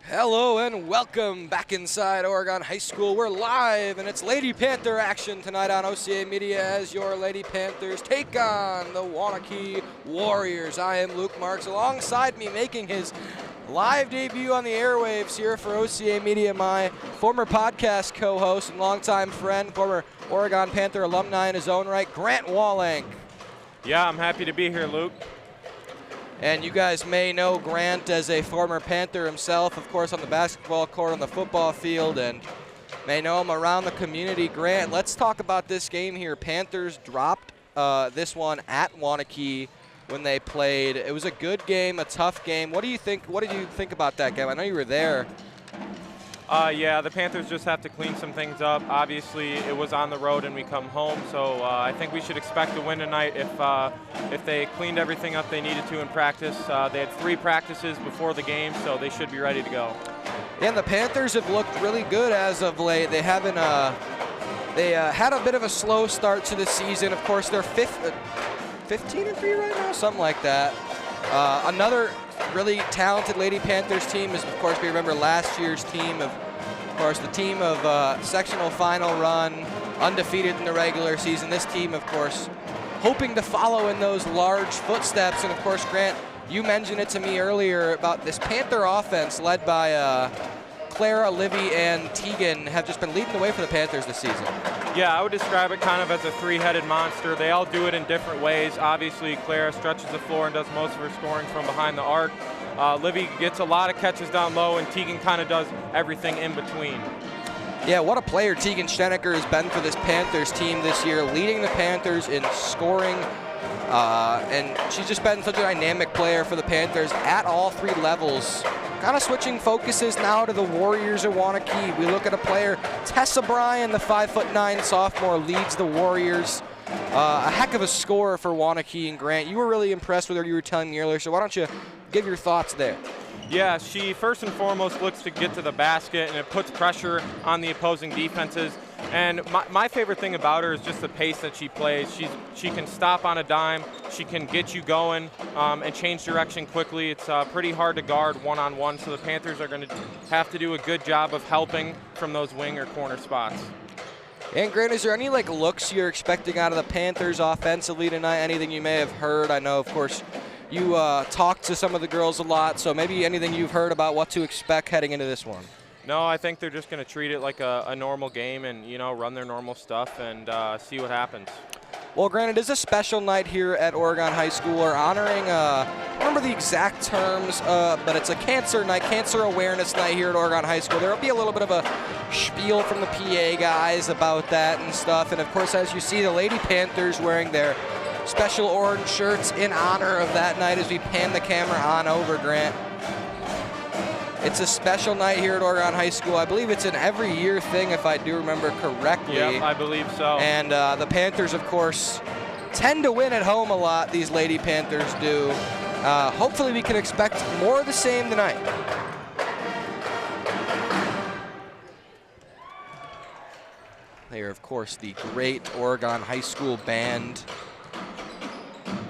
Hello and welcome back inside Oregon High School. We're live and it's Lady Panther action tonight on OCA Media as your Lady Panthers take on the Waunakee Warriors. I am Luke Marx. Alongside me making his live debut on the airwaves here for OCA Media, my former podcast co-host and longtime friend, former Oregon Panther alumni in his own right, Grant Wollangk. Yeah, I'm happy to be here, Luke. And you guys may know Grant as a former Panther himself, of course, on the basketball court, on the football field, and may know him around the community. Grant, let's talk about this game here. Panthers dropped this one at Waunakee when they played. It was a good game, a tough game. What do you think? What did you think about that game? I know you were there. Yeah, the Panthers just have to clean some things up. Obviously, it was on the road and we come home, so I think we should expect a win tonight if they cleaned everything up they needed to in practice. They had 3 practices before the game, so they should be ready to go. And the Panthers have looked really good as of late. They haven't They had a bit of a slow start to the season. Of course, they're 15-3 right now, something like that. Another really talented Lady Panthers team is, of course, we remember last year's team of course, the team of sectional final run, undefeated in the regular season. This team, of course, hoping to follow in those large footsteps. And, of course, Grant, you mentioned it to me earlier about this Panther offense led by Clara, Livy, and Tegan have just been leading the way for the Panthers this season. Yeah, I would describe it kind of as a three-headed monster. They all do it in different ways. Obviously, Clara stretches the floor and does most of her scoring from behind the arc. Livy gets a lot of catches down low, and Tegan kind of does everything in between. Yeah, what a player Tegan Steneker has been for this Panthers team this year, leading the Panthers in scoring. And she's just been such a dynamic player for the Panthers at all three levels. Kind of switching focuses now to the Warriors of Waunakee. We look at a player, Tessa Bryan, the 5'9" sophomore, leads the Warriors. A heck of a scorer for Waunakee. And Grant, you were really impressed with her, you were telling me earlier, so why don't you give your thoughts there? Yeah, she first and foremost looks to get to the basket, and it puts pressure on the opposing defenses. And my favorite thing about her is just the pace that she plays. She can stop on a dime, she can get you going and change direction quickly. It's pretty hard to guard one-on-one, so the Panthers are going to have to do a good job of helping from those wing or corner spots. And Grant, is there any looks you're expecting out of the Panthers offensively tonight? Anything you may have heard? I know, of course, you talked to some of the girls a lot, so maybe anything you've heard about what to expect heading into this one? No, I think they're just going to treat it like a normal game and, run their normal stuff and see what happens. Well, Grant, it is a special night here at Oregon High School. We're honoring, I don't remember the exact terms, but it's a cancer night, cancer awareness night here at Oregon High School. There will be a little bit of a spiel from the PA guys about that and stuff. And, of course, as you see, the Lady Panthers wearing their special orange shirts in honor of that night as we pan the camera on over, Grant. It's a special night here at Oregon High School. I believe it's an every year thing, if I do remember correctly. Yep, I believe so. And the Panthers, of course, tend to win at home a lot, these Lady Panthers do. Hopefully we can expect more of the same tonight. They are, of course, the great Oregon High School band.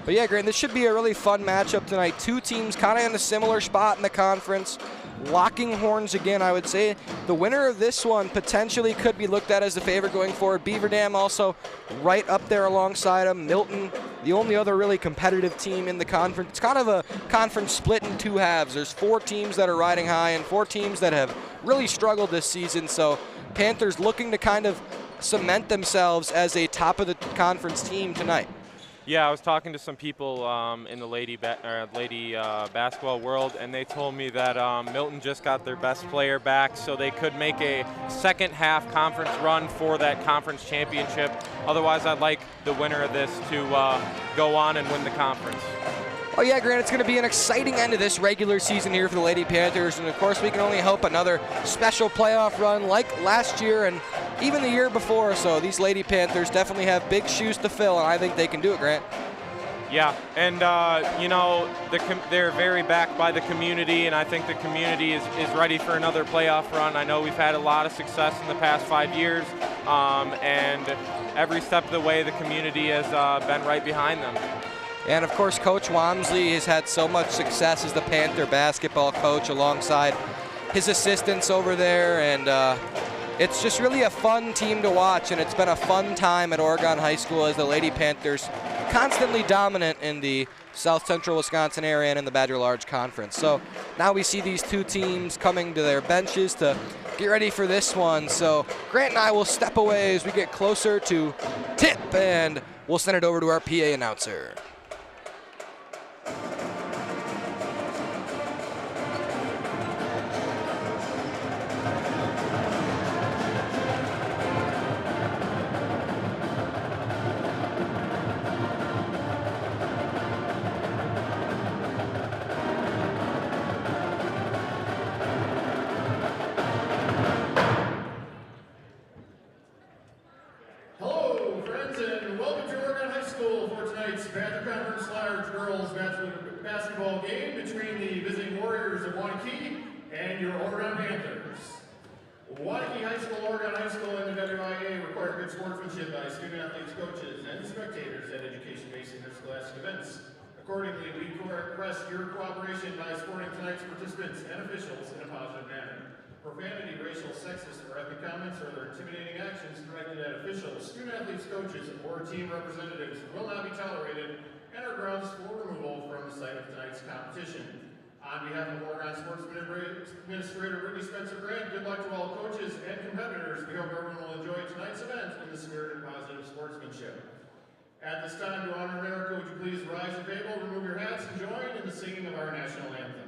But yeah, Grant, this should be a really fun matchup tonight. Two teams kind of in a similar spot in the conference. Locking horns again, I would say. The winner of this one potentially could be looked at as the favorite going forward. Beaver Dam also right up there alongside them. Milton, the only other really competitive team in the conference. It's kind of a conference split in two halves. There's 4 teams that are riding high and 4 teams that have really struggled this season. So Panthers looking to kind of cement themselves as a top of the conference team tonight. Yeah, I was talking to some people in the lady basketball world, and they told me that Milton just got their best player back, so they could make a second half conference run for that conference championship. Otherwise, I'd like the winner of this to go on and win the conference. Oh yeah, Grant, it's going to be an exciting end to this regular season here for the Lady Panthers, and of course we can only hope another special playoff run like last year and even the year before. So these Lady Panthers definitely have big shoes to fill, and I think they can do it, Grant. Yeah, and they're very backed by the community, and I think the community is ready for another playoff run. I know we've had a lot of success in the past 5 years, and every step of the way the community has been right behind them. And of course, Coach Wamsley has had so much success as the Panther basketball coach alongside his assistants over there, and it's just really a fun team to watch, and it's been a fun time at Oregon High School as the Lady Panthers constantly dominant in the South Central Wisconsin area and in the Badger Large Conference. So now we see these two teams coming to their benches to get ready for this one. So Grant and I will step away as we get closer to tip, and we'll send it over to our PA announcer. Basketball game between the visiting Warriors of Waunakee and your Oregon Panthers. Waunakee High School, Oregon High School, and the WIA require good sportsmanship by student athletes, coaches, and spectators at education-based interscholastic events. Accordingly, we request your cooperation by supporting tonight's participants and officials in a positive manner. Profanity, racial, sexist, or ethnic comments or other intimidating actions directed at officials, student athletes, coaches, or team representatives will not be tolerated and are grounds for removal from the site of tonight's competition. On behalf of Oregon Sports Administrator Brittany Spencer Grant, good luck to all coaches and competitors. We hope everyone will enjoy tonight's event in the spirit of positive sportsmanship. At this time, to honor America, would you please rise and table, remove your hats, and join in the singing of our national anthem.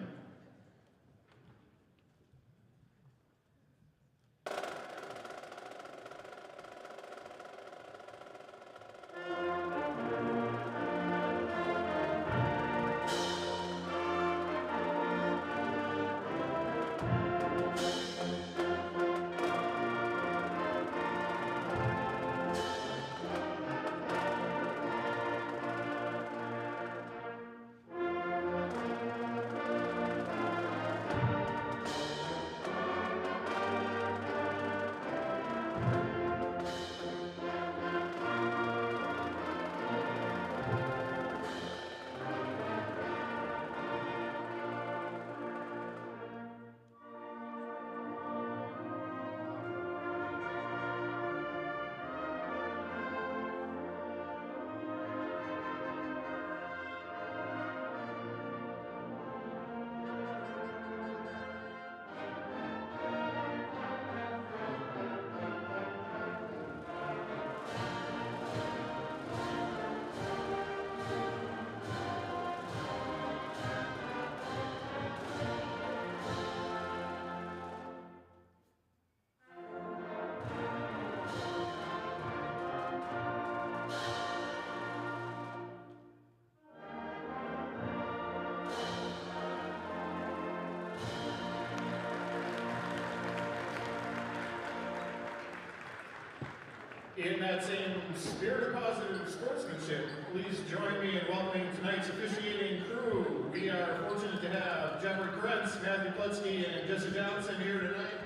In that same spirit of positive sportsmanship, please join me in welcoming tonight's officiating crew. We are fortunate to have Jeffrey Krentz, Matthew Klutsky, and Jesse Johnson here tonight.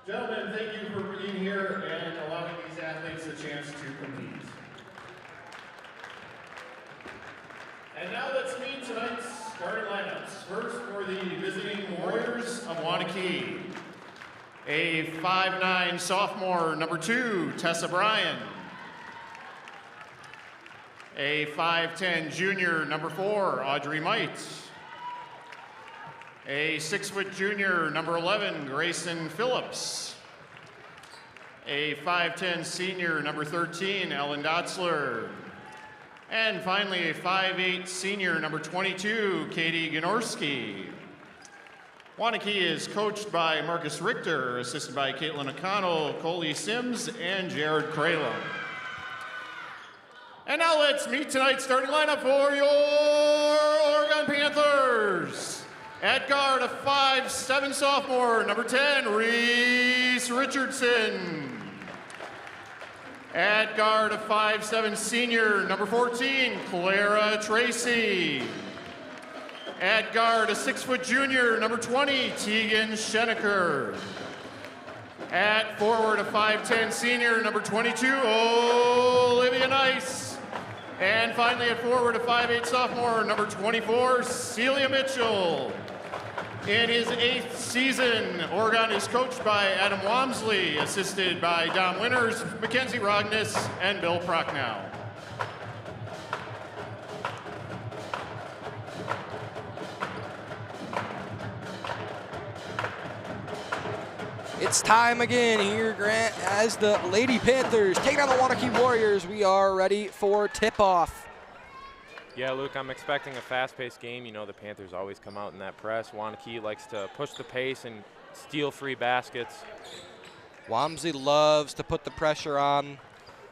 Gentlemen, thank you for being here and allowing these athletes a chance to compete. And now let's meet tonight's starting lineups. First, for the visiting Warriors of Waunakee. A 5'9" sophomore, number 2, Tessa Bryan. A 5'10" junior, number 4, Audrey Might. A 6' junior, number 11, Grayson Phillips. A 5'10" senior, number 13, Ellen Dotzler. And finally, a 5'8" senior, number 22, Katie Ganorski. Waunakee is coached by Marcus Richter, assisted by Caitlin O'Connell, Coley Sims, and Jared Kralum. And now let's meet tonight's starting lineup for your Oregon Panthers. At guard, a 5'7" sophomore, number 10, Reese Richardson. At guard, a 5'7" senior, number 14, Clara Tracy. At guard, a 6' junior, number 20, Tegan Schenecker. At forward, a 5'10" senior, number 22, Olivia Nice. And finally at forward, a 5'8" sophomore, number 24, Celia Mitchell. In his 8th season, Oregon is coached by Adam Wamsley, assisted by Dom Winters, Mackenzie Rognes, and Bill Prochnow. It's time again here, Grant, as the Lady Panthers take on the Waunakee Warriors. We are ready for tip-off. Yeah, Luke, I'm expecting a fast-paced game. You know the Panthers always come out in that press. Waunakee likes to push the pace and steal free baskets. Wamsley loves to put the pressure on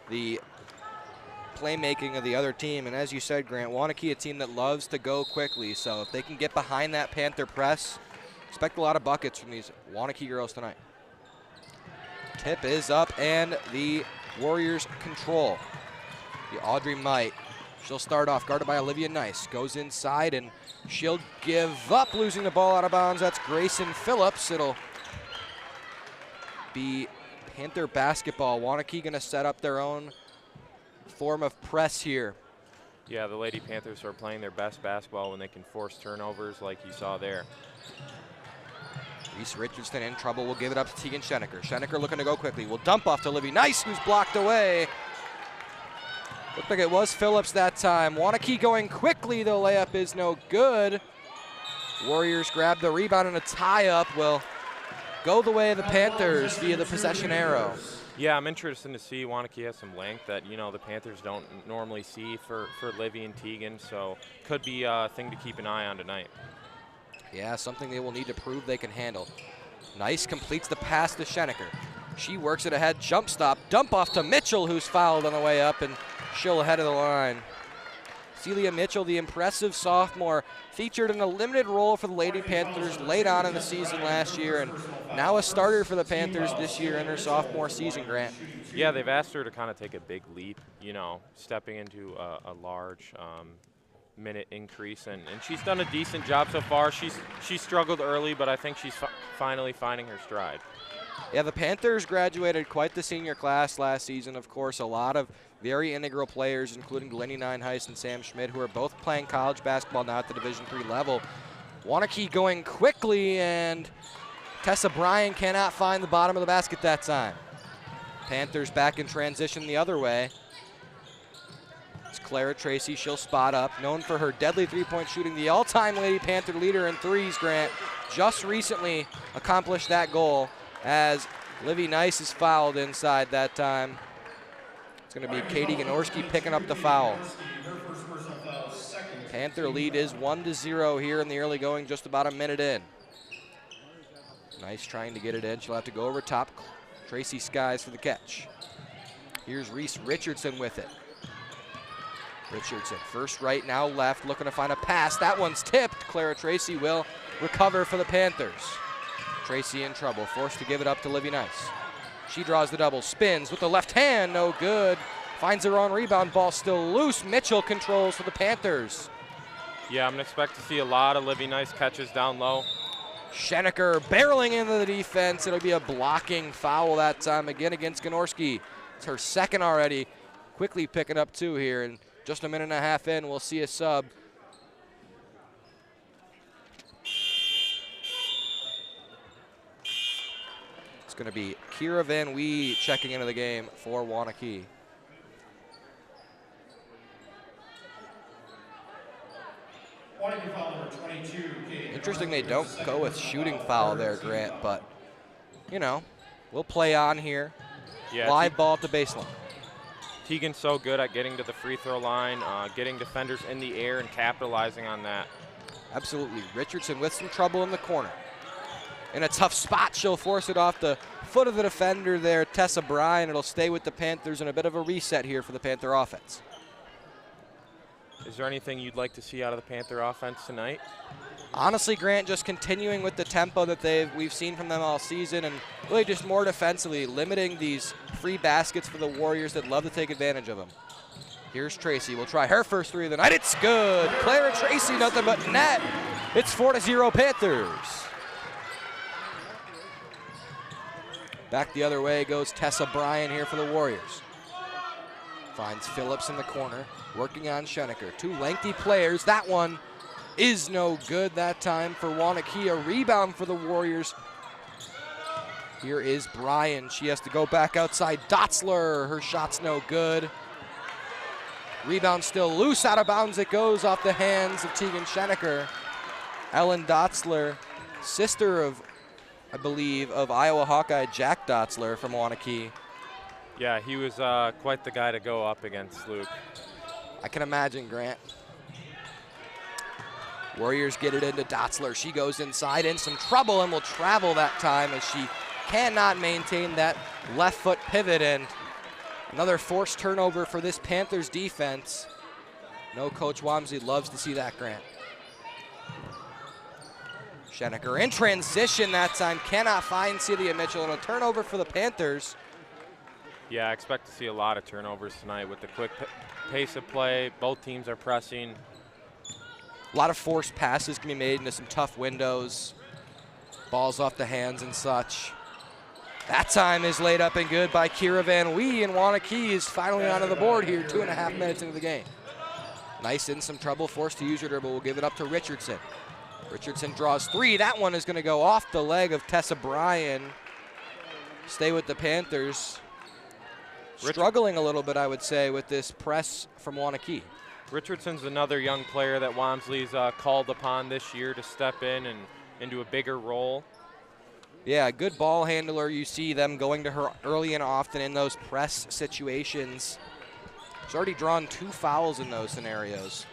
the playmaking of the other team. And as you said, Grant, Waunakee, a team that loves to go quickly. So if they can get behind that Panther press, expect a lot of buckets from these Waunakee girls tonight. Tip is up, and the Warriors control. The Audrey Might. She'll start off, guarded by Olivia Nice. Goes inside, and she'll give up, losing the ball out of bounds. That's Grayson Phillips. It'll be Panther basketball. Waunakee going to set up their own form of press here. Yeah, the Lady Panthers are playing their best basketball when they can force turnovers like you saw there. Reese Richardson in trouble. Will give it up to Tegan Schenecker. Schenecker looking to go quickly. Will dump off to Livy Nice, who's blocked away. Looked like it was Phillips that time. Waunakee going quickly. The layup is no good. Warriors grab the rebound, and a tie-up will go the way of the Panthers via the possession arrow. Yeah, I'm interested to see Waunakee has some length that, you know, the Panthers don't normally see for Livy and Tegan, so could be a thing to keep an eye on tonight. Yeah, something they will need to prove they can handle. Nice completes the pass to Schenecker. She works it ahead, jump stop, dump off to Mitchell, who's fouled on the way up, and she'll head of the line. Celia Mitchell, the impressive sophomore, featured in a limited role for the Lady Panthers late on in the season last year, and now a starter for the Panthers this year in her sophomore season, Grant. Yeah, they've asked her to kind of take a big leap, you know, stepping into a large minute increase, and she's done a decent job so far. She's struggled early, but I think she's finally finding her stride. Yeah, the Panthers graduated quite the senior class last season. Of course, a lot of very integral players, including Lenny Nineheist and Sam Schmidt, who are both playing college basketball now at the Division III level. Waunakee going quickly, and Tessa Bryan cannot find the bottom of the basket that time. Panthers back in transition the other way. It's Clara Tracy, she'll spot up. Known for her deadly three-point shooting, the all-time Lady Panther leader in threes, Grant, just recently accomplished that goal as Livy Nice is fouled inside that time. It's going to be Katie Ganorski picking up the foul. Panther lead is 1-0 here in the early going, just about a minute in. Nice trying to get it in. She'll have to go over top. Tracy Skies for the catch. Here's Reese Richardson with it. Richardson, first right, now left, looking to find a pass. That one's tipped. Clara Tracy will recover for the Panthers. Tracy in trouble, forced to give it up to Livy Nice. She draws the double, spins with the left hand, no good. Finds her own rebound, ball still loose. Mitchell controls for the Panthers. Yeah, I'm going to expect to see a lot of Livy Nice catches down low. Schenecker barreling into the defense. It'll be a blocking foul that time again against Ganorski. It's her second already. Quickly picking up two here, and just a minute and a half in, we'll see a sub. It's going to be Kira Van Wee checking into the game for Waunakee. Interesting they don't go with shooting foul there, Grant, but, you know, we'll play on here. Yeah, live ball at the baseline. Tegan's so good at getting to the free throw line, getting defenders in the air and capitalizing on that. Absolutely. Richardson with some trouble in the corner. In a tough spot, she'll force it off the foot of the defender there, Tessa Bryan. It'll stay with the Panthers, and a bit of a reset here for the Panther offense. Is there anything you'd like to see out of the Panther offense tonight? Honestly, Grant, just continuing with the tempo that we've seen from them all season, and really just more defensively, limiting these free baskets for the Warriors that love to take advantage of them. Here's Tracy. We'll try her first three of the night. It's good. Clara Tracy, nothing but net. It's 4-0 Panthers. Back the other way goes Tessa Bryan here for the Warriors. Finds Phillips in the corner, working on Schenecker. Two lengthy players. That one is no good that time for Waunakee. A rebound for the Warriors. Here is Bryan. She has to go back outside. Dotzler, her shot's no good. Rebound still loose, out of bounds it goes off the hands of Tegan Schenecker. Ellen Dotzler, sister of, I believe, of Iowa Hawkeye Jack Dotzler from Waunakee. Yeah, he was quite the guy to go up against, Luke. I can imagine, Grant. Warriors get it into Dotzler. She goes inside in some trouble and will travel that time as she cannot maintain that left foot pivot, and another forced turnover for this Panthers defense. No, Coach Wamsley loves to see that, Grant. Schenecker in transition that time, cannot find Celia Mitchell, and a turnover for the Panthers. Yeah, I expect to see a lot of turnovers tonight with the quick pace of play. Both teams are pressing. A lot of forced passes can be made into some tough windows. Balls off the hands and such. That time is laid up and good by Kira Van Wee, and Waunakee is finally onto the board here, 2.5 minutes into the game. Nice in some trouble, forced to use her dribble. We'll give it up to Richardson. Richardson draws 3. That one is going to go off the leg of Tessa Bryan. Stay with the Panthers. Struggling a little bit, I would say, with this press from Waunakee. Richardson's another young player that Walmsley's called upon this year to step in and into a bigger role. Yeah, good ball handler. You see them going to her early and often in those press situations. She's already drawn 2 fouls in those scenarios.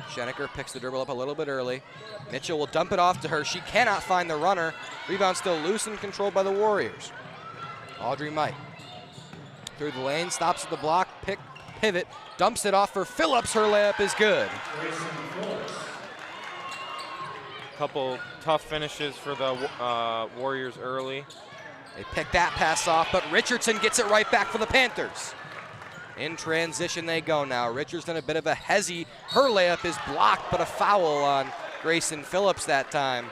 Schenecker picks the dribble up a little bit early. Mitchell will dump it off to her. She cannot find the runner. Rebound still loose and controlled by the Warriors. Audrey Might. Through the lane, stops at the block, pivot, dumps it off for Phillips. Her layup is good. Couple tough finishes for the Warriors early. They pick that pass off, but Richardson gets it right back for the Panthers. In transition they go now. Richardson a bit of a hezzy. Her layup is blocked, but a foul on Grayson Phillips that time.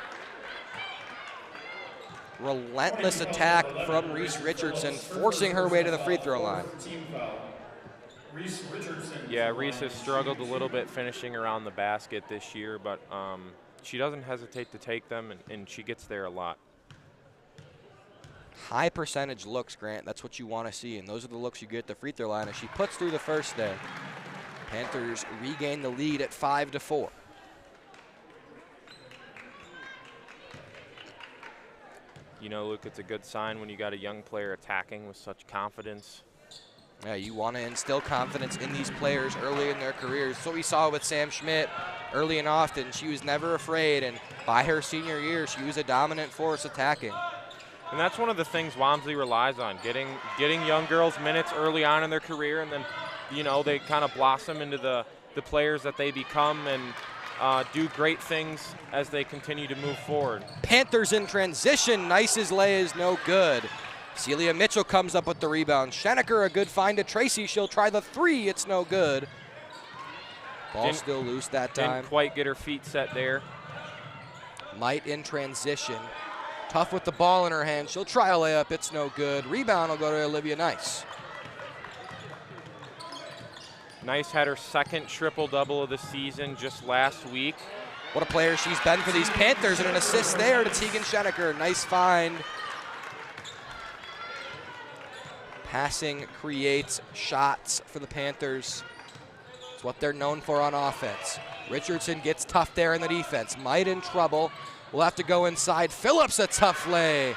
Relentless attack from Reese Richardson, forcing her way to the free throw line. Yeah, Reese has struggled a little bit finishing around the basket this year, but she doesn't hesitate to take them, and she gets there a lot. High percentage looks, Grant. That's what you want to see, and those are the looks you get at the free throw line as she puts through the first there. Panthers regain the lead at 5-4. You know, Luke, it's a good sign when you got a young player attacking with such confidence. Yeah, you want to instill confidence in these players early in their careers. So we saw with Sam Schmidt early and often. She was never afraid, and by her senior year, she was a dominant force attacking. And that's one of the things Walmsley relies on, getting young girls minutes early on in their career, and then, you know, they kind of blossom into the players that they become and do great things as they continue to move forward. Panthers in transition. Nice's lay is no good. Celia Mitchell comes up with the rebound. Schenecker a good find to Tracy. She'll try the 3. It's no good. Ball still loose that time. Didn't quite get her feet set there. Might in transition. Tough with the ball in her hand. She'll try a layup. It's no good. Rebound will go to Olivia Nice. Nice had her second triple-double of the season just last week. What a player she's been for these Panthers, and an assist there to Tegan Schenecker. Nice find. Passing creates shots for the Panthers. It's what they're known for on offense. Richardson gets tough there in the defense. Might in trouble. We'll have to go inside. Phillips a tough lay.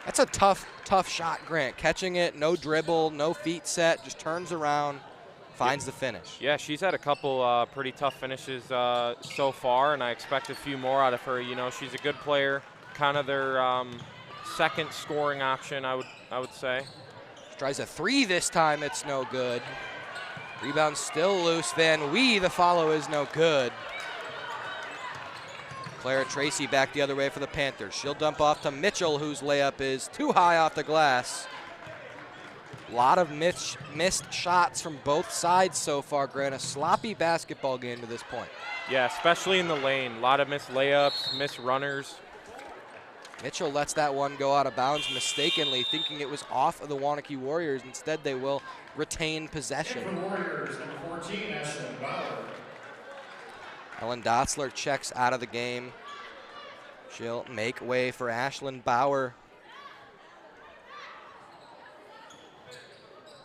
That's a tough shot, Grant. Catching it, no dribble, no feet set, just turns around, finds the finish. Yeah, she's had a couple pretty tough finishes so far, and I expect a few more out of her. You know, she's a good player, kind of their second scoring option, I would say. She tries a 3 this time. It's no good. Rebound still loose. Van Wee, the follow is no good. Clara Tracy back the other way for the Panthers. She'll dump off to Mitchell, whose layup is too high off the glass. A lot of missed shots from both sides so far, Grant. A sloppy basketball game to this point. Yeah, especially in the lane. A lot of missed layups, missed runners. Mitchell lets that one go out of bounds mistakenly, thinking it was off of the Waunakee Warriors. Instead, they will retain possession. Warriors, number 14, Ashlyn Bauer. Ellen Dotzler checks out of the game. She'll make way for Ashlyn Bauer.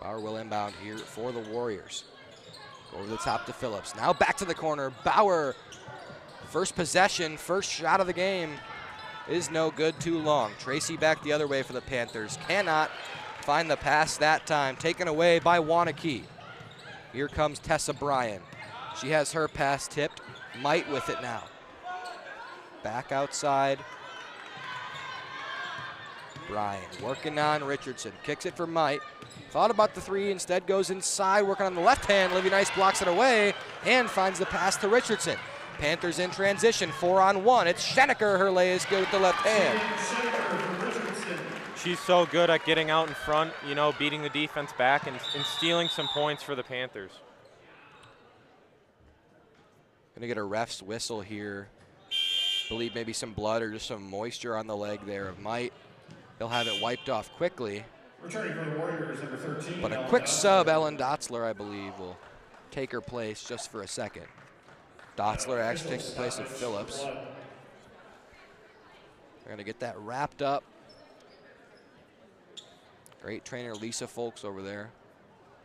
Bauer will inbound here for the Warriors. Go over the top to Phillips. Now back to the corner. Bauer, first possession, first shot of the game is no good, too long. Tracy back the other way for the Panthers. Cannot find the pass that time. Taken away by Waunakee. Here comes Tessa Bryan. She has her pass tipped. Might with it now. Back outside. Bryan working on Richardson. Kicks it for Might. Thought about the 3, instead goes inside, working on the left hand. Livy Nice blocks it away and finds the pass to Richardson. Panthers in transition, 4-on-1. It's Schenecker. Her lay is good with the left hand. She's so good at getting out in front, you know, beating the defense back and stealing some points for the Panthers. Gonna get a ref's whistle here. Believe maybe some blood or just some moisture on the leg there of Might. He'll have it wiped off quickly. Returning for the Warriors, number 13. But a quick sub, Ellen Dotzler, I believe, will take her place just for a second. Dotzler actually takes the place of Phillips. They're going to get that wrapped up. Great trainer Lisa Folks over there.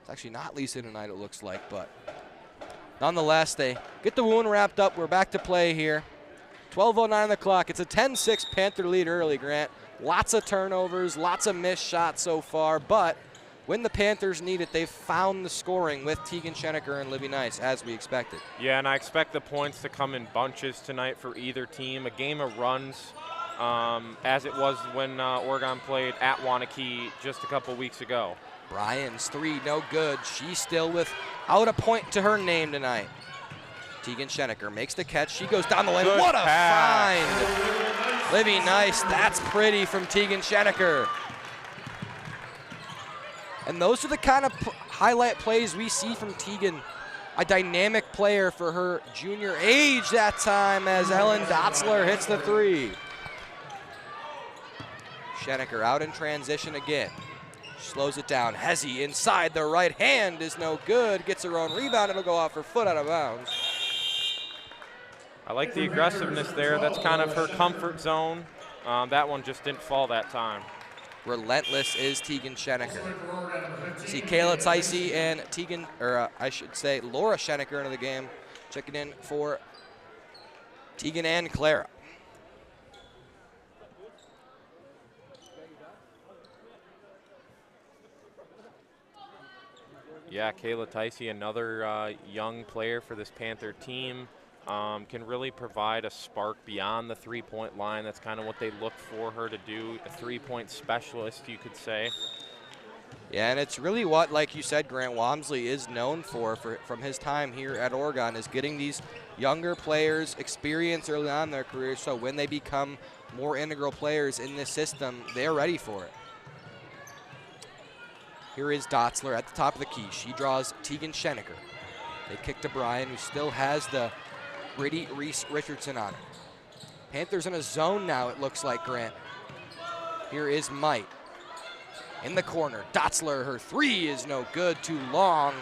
It's actually not Lisa tonight, it looks like, but nonetheless, they get the wound wrapped up. We're back to play here. 12:09 on the clock. It's a 10-6 Panther lead early, Grant. Lots of turnovers, lots of missed shots so far, but when the Panthers need it, they've found the scoring with Tegan Schenecker and Libby Nice, as we expected. Yeah, and I expect the points to come in bunches tonight for either team. A game of runs, as it was when Oregon played at Waunakee just a couple weeks ago. Bryan's three, no good. She's still without a point to her name tonight. Tegan Schenecker makes the catch. She goes down the lane. Good What a pass. find. Libby Nice, that's pretty from Tegan Schenecker. And those are the kind of highlight plays we see from Tegan. A dynamic player for her junior age that time as Ellen Dotzler hits the three. Schenecker out in transition again. Slows it down. Hezzy inside the right hand is no good. Gets her own rebound. It'll go off her foot out of bounds. I like the aggressiveness there. That's kind of her comfort zone. That one just didn't fall that time. Relentless is Tegan Schenecker. See Kayla Ticey and Tegan, or I should say Laura Schenecker into the game. Checking in for Tegan and Clara. Yeah, Kayla Ticey, another young player for this Panther team. Can really provide a spark beyond the three-point line. That's kind of what they look for her to do, a three-point specialist, you could say. Yeah, and it's really what, like you said, Grant Walmsley is known for from his time here at Oregon, is getting these younger players experience early on in their career, so when they become more integral players in this system, they're ready for it. Here is Dotzler at the top of the key. She draws Tegan Schenecker. They kick to Bryan, who still has the gritty Reese Richardson on it. Panthers in a zone now, it looks like, Grant. Here is Might. In the corner, Dotzler, her three is no good, too long.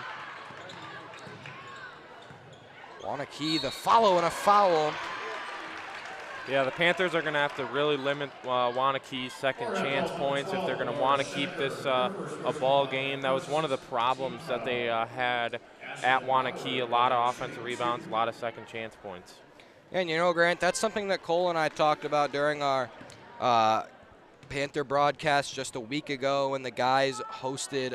Waunakee, the follow and a foul. Yeah, the Panthers are going to have to really limit Waunakee's second chance points if they're going to want to keep this a ball game. That was one of the problems that they had at Waunakee. A lot of offensive rebounds, a lot of second chance points. And you know, Grant, that's something that Cole and I talked about during our Panther broadcast just a week ago when the guys hosted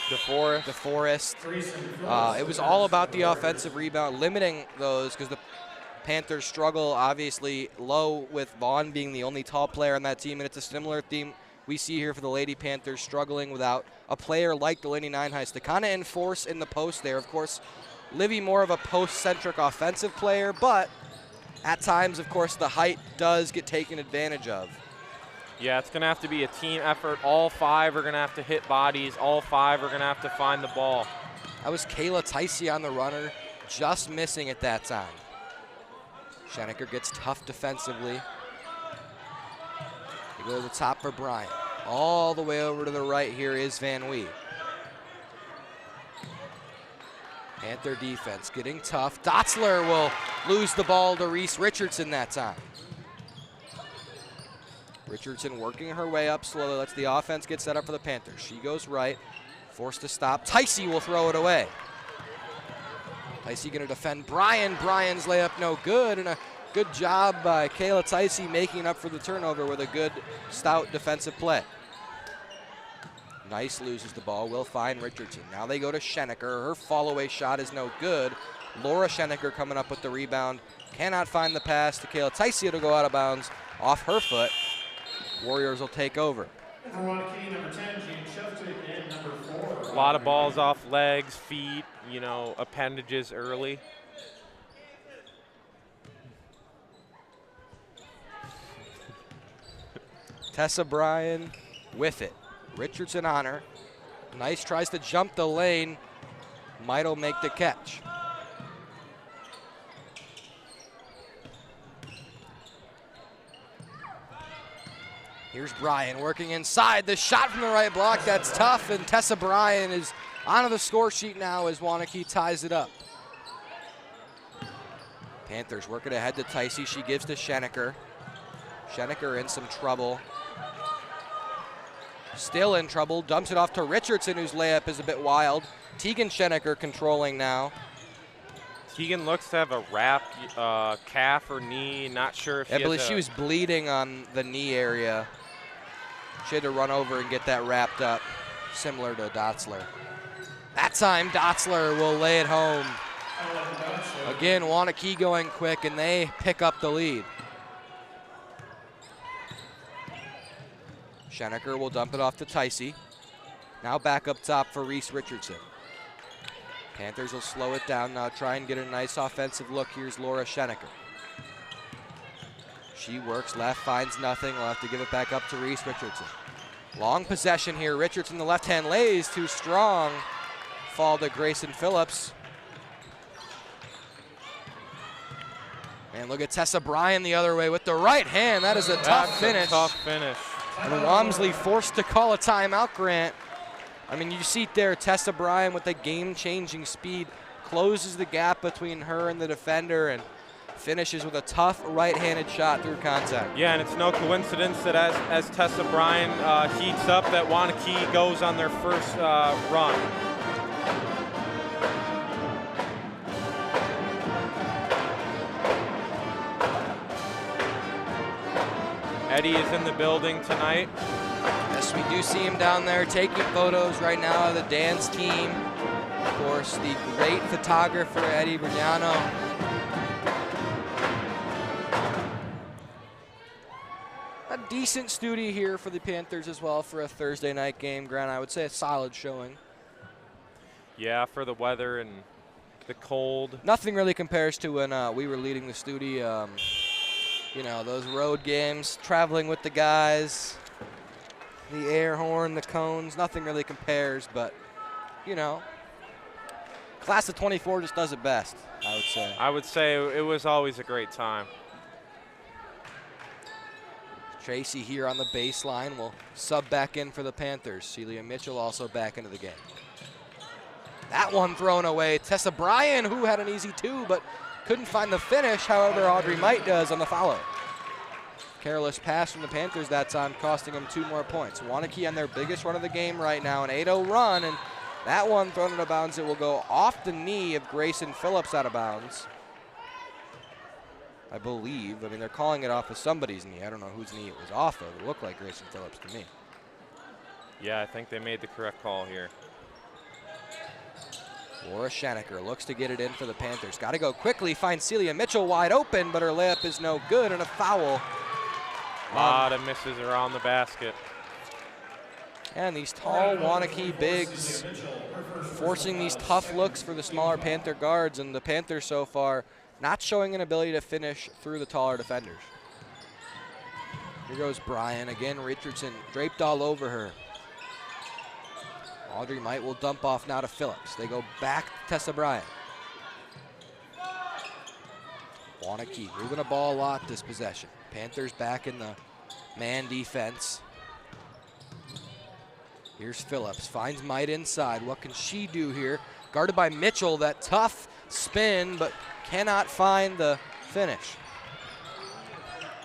DeForest. It was all about the offensive rebound, limiting those, because the Panthers struggle obviously low with Vaughn being the only tall player on that team, and it's a similar theme we see here for the Lady Panthers, struggling without a player like Delaney Nineheist to kind of enforce in the post there. Of course, Livy more of a post-centric offensive player, but at times, of course, the height does get taken advantage of. Yeah, it's going to have to be a team effort. All five are going to have to hit bodies. All five are going to have to find the ball. That was Kayla Ticey on the runner, just missing at that time. Schenecker gets tough defensively. They go to the top for Bryan. All the way over to the right here is Van Wee. Panther defense getting tough. Dotzler will lose the ball to Reese Richardson that time. Richardson working her way up slowly, lets the offense get set up for the Panthers. She goes right, forced to stop. Ticey will throw it away. Ticey gonna defend Bryan. Bryan's layup no good, and a good job by Kayla Ticey making up for the turnover with a good, stout defensive play. Nice loses the ball, will find Richardson. Now they go to Schenecker. Her fall-away shot is no good. Laura Schenecker coming up with the rebound. Cannot find the pass to Kayla Ticey to go out of bounds off her foot. Warriors will take over. For Waunakee, number 10, Jean Shuftick, and number 4. A lot of balls off legs, feet, you know, appendages early. Tessa Bryan with it. Richardson on her. Nice tries to jump the lane. Might'll make the catch. Here's Bryan working inside. The shot from the right block, that's tough, and Tessa Bryan is onto the score sheet now as Waunakee ties it up. Panthers working ahead to Ticey. She gives to Schenecker. Schenecker in some trouble. Still in trouble, dumps it off to Richardson, whose layup is a bit wild. Tegan Schenecker controlling now. Tegan looks to have a wrapped calf or knee, not sure if I believe she was bleeding on the knee area. She had to run over and get that wrapped up, similar to Dotzler. That time, Dotzler will lay it home. Again, Waunakee going quick, and they pick up the lead. Schenecker will dump it off to Ticey. Now back up top for Reese Richardson. Panthers will slow it down now, try and get a nice offensive look. Here's Laura Schenecker. She works left, finds nothing. We'll have to give it back up to Reese Richardson. Long possession here. Richardson, the left hand lays, too strong. Fall to Grayson Phillips. And look at Tessa Bryan the other way with the right hand. That is a tough finish. Tough finish. And Walmsley forced to call a timeout, Grant. I mean, you see it there, Tessa Bryan with the game-changing speed closes the gap between her and the defender and finishes with a tough right-handed shot through contact. Yeah, and it's no coincidence that as Tessa Bryan heats up, that Waunakee goes on their first run. Eddie is in the building tonight. Yes, we do see him down there taking photos right now of the dance team. Of course, the great photographer, Eddie Brignano. A decent studio here for the Panthers as well for a Thursday night game. Grant, I would say a solid showing. Yeah, for the weather and the cold. Nothing really compares to when we were leading the studio. You know, those road games, traveling with the guys, the air horn, the cones, nothing really compares, but, you know, class of 24 just does it best, I would say. I would say it was always a great time. Tracy here on the baseline will sub back in for the Panthers. Celia Mitchell also back into the game. That one thrown away. Tessa Bryan, who had an easy two, but couldn't find the finish. However, Audrey Might does on the follow. Careless pass from the Panthers that time, costing them 2 more points. Waunakee on their biggest run of the game right now, an 8-0 run, and that one thrown out of bounds. It will go off the knee of Grayson Phillips out of bounds, I believe. I mean, they're calling it off of somebody's knee. I don't know whose knee it was off of. It looked like Grayson Phillips to me. Yeah, I think they made the correct call here. Laura Schenecker looks to get it in for the Panthers. Got to go quickly, find Celia Mitchell wide open, but her layup is no good, and a foul. A lot of misses around the basket. And these tall Waunakee bigs forcing these tough looks for the smaller Panther guards, and the Panthers so far not showing an ability to finish through the taller defenders. Here goes Bryan. Again, Richardson draped all over her. Audrey Might will dump off now to Phillips. They go back to Tessa Bryan. Waunakee moving the ball a lot this possession. Panthers back in the man defense. Here's Phillips, finds Might inside. What can she do here? Guarded by Mitchell, that tough spin, but cannot find the finish.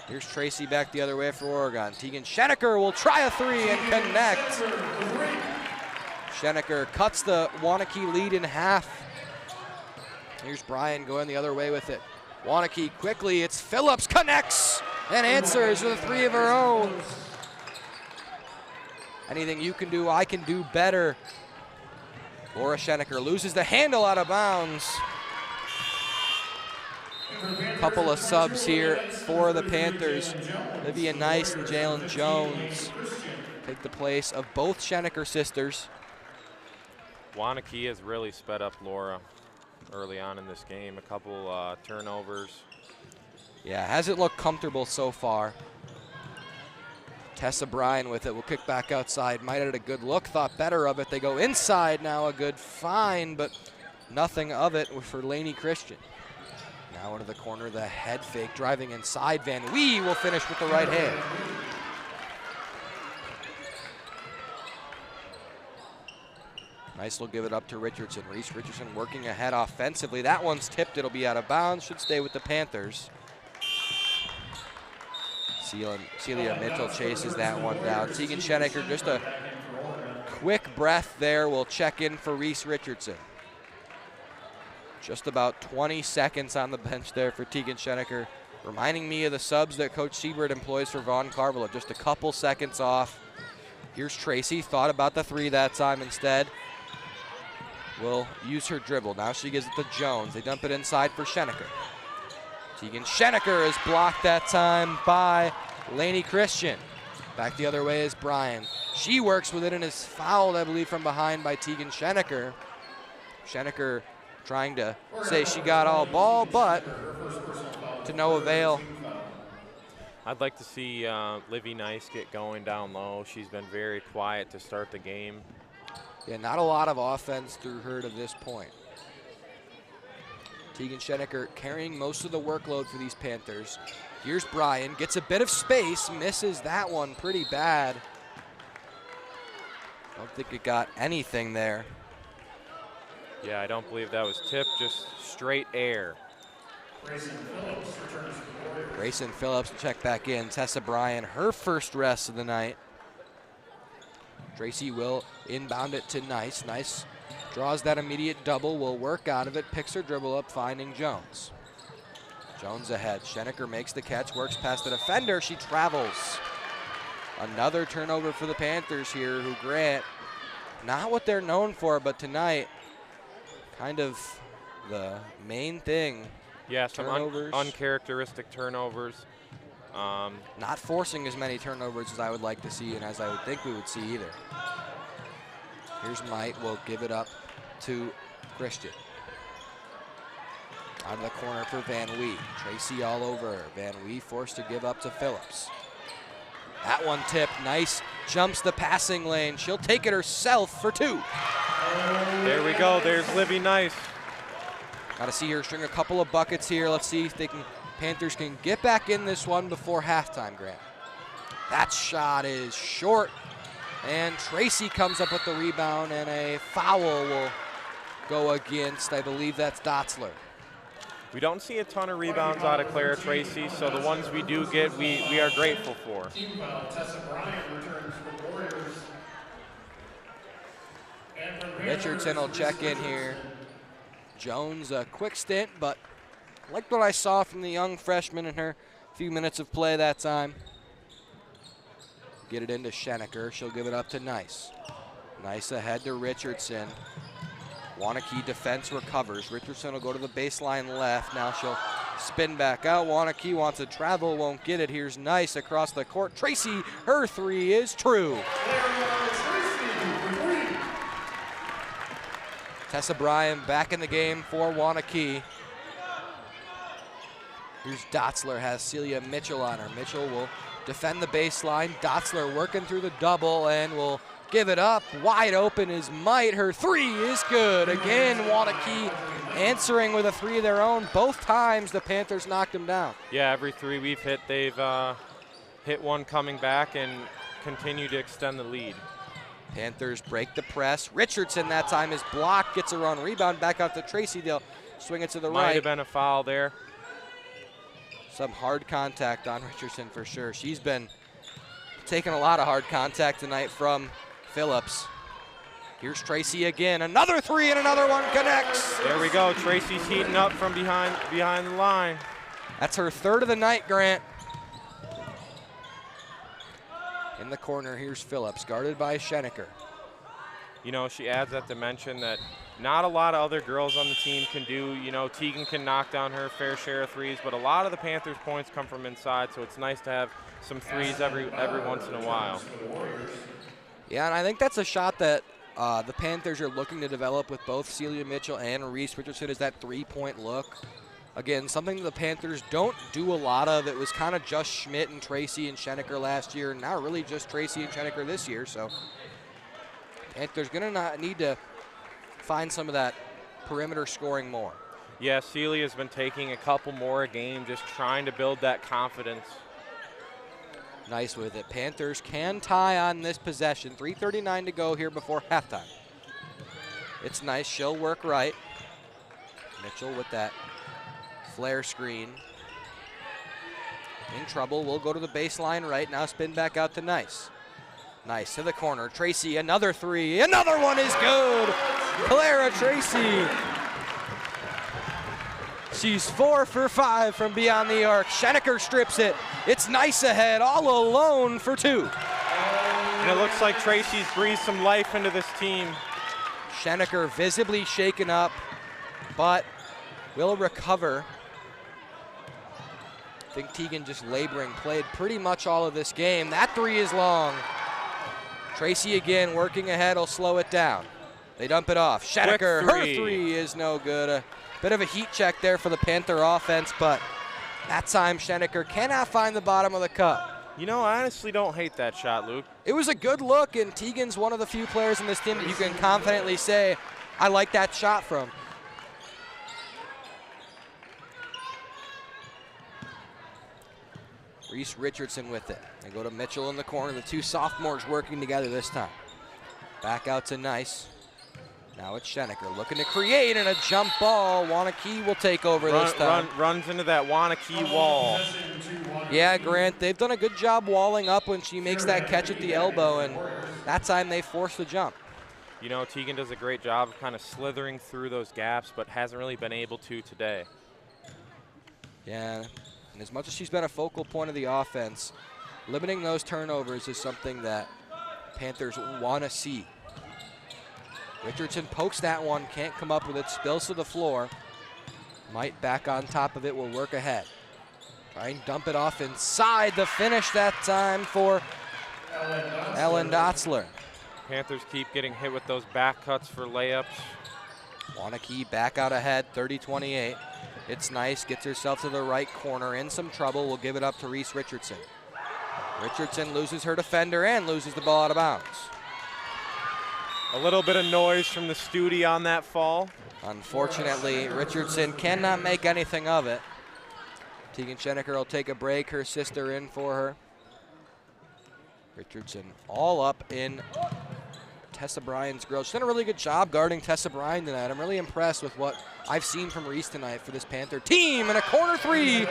Here's Tracy back the other way for Oregon. Tegan Schenecker will try a 3 and connect. Schenecker cuts the Waunakee lead in half. Here's Bryan going the other way with it. Waunakee quickly, it's Phillips, connects and answers with a 3 of her own. Anything you can do, I can do better. Laura Schenecker loses the handle out of bounds. Couple of subs here for the Panthers. Olivia Nice and Jalen Jones take the place of both Schenecker sisters. Waunakee has really sped up Laura early on in this game. A couple turnovers. Yeah, hasn't looked comfortable so far. Tessa Bryan with it, will kick back outside. Might have had a good look, thought better of it. They go inside now, a good find, but nothing of it for Lainey Christian. Now into the corner, the head fake, driving inside. Van Wee will finish with the right hand. Nice will give it up to Richardson. Reese Richardson working ahead offensively. That one's tipped. It'll be out of bounds. Should stay with the Panthers. Celia Mitchell chases that one down. Tegan Schenecker, just a quick breath there. Will check in for Reese Richardson. Just about 20 seconds on the bench there for Tegan Schenecker. Reminding me of the subs that Coach Siebert employs for Vaughn Carville. Just a couple seconds off. Here's Tracy. Thought about the three that time instead. Will use her dribble. Now she gives it to Jones. They dump it inside for Schenecker. Tegan Schenecker is blocked that time by Lainey Christian. Back the other way is Bryan. She works with it and is fouled, I believe, from behind by Tegan Schenecker. Schenecker trying to say she got all ball, but to no avail. I'd like to see Livy Nice get going down low. She's been very quiet to start the game. Yeah, not a lot of offense through her to this point. Tegan Schenecker carrying most of the workload for these Panthers. Here's Bryan, gets a bit of space, misses that one pretty bad. Don't think it got anything there. Yeah, I don't believe that was tipped, just straight air. Grayson Phillips check back in. Tessa Bryan, her first rest of the night. Tracy will inbound it to Nice. Nice draws that immediate double, will work out of it, picks her dribble up, finding Jones. Jones ahead. Schenecker makes the catch, works past the defender. She travels. Another turnover for the Panthers here, who Grant, not what they're known for, but tonight, kind of the main thing. Yeah, some uncharacteristic turnovers. Not forcing as many turnovers as I would like to see and as I would think we would see either. Here's Might, will give it up to Christian. Out of the corner for Van Wee. Tracy all over her. Van Wee forced to give up to Phillips. That one tipped. Nice jumps the passing lane. She'll take it herself for two. There we go. There's Livy Nice. Got to see her string a couple of buckets here. Let's see if Panthers can get back in this one before halftime, Grant. That shot is short, and Tracy comes up with the rebound, and a foul will go against, I believe that's Dotzler. We don't see a ton of rebounds out of Clara Tracy, so the ones we do get, we are grateful for. Team foul, Tessa Bryan returns for the Warriors. Richardson will check in here. Jones, a quick stint, but liked what I saw from the young freshman in her few minutes of play that time. Get it into Schenecker. She'll give it up to Nice. Nice ahead to Richardson. Waunakee defense recovers. Richardson will go to the baseline left. Now she'll spin back out. Waunakee wants to travel, won't get it. Here's Nice across the court. Tracy, her three is true. Tessa Bryan back in the game for Waunakee. Here's Dotzler, has Celia Mitchell on her. Mitchell will defend the baseline. Dotzler working through the double and will give it up. Wide open is Might. Her three is good. Again, Waunakee answering with a three of their own. Both times the Panthers knocked them down. Yeah, every three we've hit, they've hit one coming back and continue to extend the lead. Panthers break the press. Richardson that time is blocked, gets her own rebound, back out to Tracy. They'll swing it to the right. Might have been a foul there. Some hard contact on Richardson for sure. She's been taking a lot of hard contact tonight from Phillips. Here's Tracy again. Another three and another one connects. There we go. Tracy's heating up from behind the line. That's her third of the night, Grant. In the corner, here's Phillips, guarded by Schenecker. You know, she adds that dimension that not a lot of other girls on the team can do. You know, Tegan can knock down her fair share of threes, but a lot of the Panthers' points come from inside, so it's nice to have some threes every once in a while. Yeah, and I think that's a shot that the Panthers are looking to develop with both Celia Mitchell and Reese Richardson, is that three-point look. Again, something the Panthers don't do a lot of. It was kind of just Schmidt and Tracy and Schenecker last year, and now really just Tracy and Schenecker this year. So Panthers going to need to find some of that perimeter scoring more. Yeah, Celia's been taking a couple more a game, just trying to build that confidence. Nice with it. Panthers can tie on this possession. 3:39 to go here before halftime. It's nice. She'll work right. Mitchell with that flare screen. In trouble. We'll go to the baseline right now. Spin back out to Nice. Nice to the corner. Tracy, another three. Another one is good. Clara Tracy. She's 4 for 5 from beyond the arc. Schenecker strips it. It's Nice ahead, all alone for 2. And it looks like Tracy's breathed some life into this team. Schenecker visibly shaken up, but will recover. I think Tegan just laboring, played pretty much all of this game. That three is long. Tracy again working ahead, will slow it down. They dump it off. Schenecker, her three is no good. A bit of a heat check there for the Panther offense, but that time Schenecker cannot find the bottom of the cup. You know, I honestly don't hate that shot, Luke. It was a good look, and Tegan's one of the few players in this team that you can confidently say, I like that shot from. Reese Richardson with it. They go to Mitchell in the corner. The two sophomores working together this time. Back out to Nice. Now it's Schenecker looking to create, and a jump ball. Waunakee will take over this time. Runs into that Waunakee wall. Yeah, Grant, they've done a good job walling up when she makes that catch at the elbow, and that time they force the jump. You know, Tegan does a great job of kind of slithering through those gaps, but hasn't really been able to today. Yeah, and as much as she's been a focal point of the offense, limiting those turnovers is something that Panthers want to see. Richardson pokes that one, can't come up with it, spills to the floor. Might back on top of it, will work ahead. Try and dump it off inside. The finish that time for Ellen Dotzler. Panthers keep getting hit with those back cuts for layups. Waunakee back out ahead, 30-28. It's Nice, gets herself to the right corner, in some trouble, will give it up to Reese Richardson. Richardson loses her defender and loses the ball out of bounds. A little bit of noise from the studio on that fall. Unfortunately, Richardson cannot make anything of it. Tegan Schenecker will take a break, her sister in for her. Richardson all up in Tessa Bryan's grill. She's done a really good job guarding Tessa Bryan tonight. I'm really impressed with what I've seen from Reese tonight for this Panther team. And a corner three.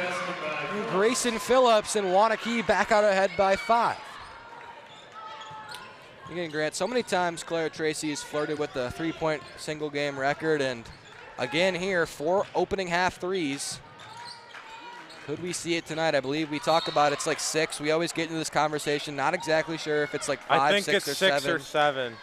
Grayson Phillips and Waunakee back out ahead by 5. Again, Grant, so many times Clara Tracy has flirted with the 3-point single game record, and again here, 4 opening half threes. Could we see it tonight? I believe we talk about it's like 6. We always get into this conversation, not exactly sure if it's like 5, I think 6, it's or 6 7. or 7.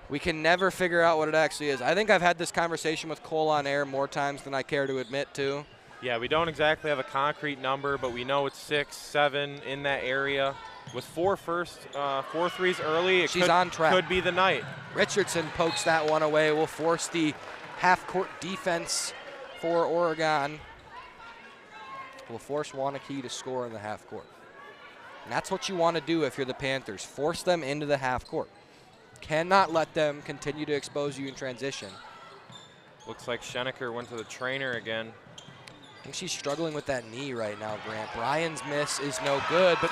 We can never figure out what it actually is. I think I've had this conversation with Cole on air more times than I care to admit to. Yeah, we don't exactly have a concrete number, but we know it's 6, 7 in that area. With 4 threes early, She's on track. Could be the night. Richardson pokes that one away. Will force the half-court defense for Oregon. Will force Waunakee to score in the half court. And that's what you want to do if you're the Panthers. Force them into the half court. Cannot let them continue to expose you in transition. Looks like Schenecker went to the trainer again. I think she's struggling with that knee right now, Grant. Bryan's miss is no good, but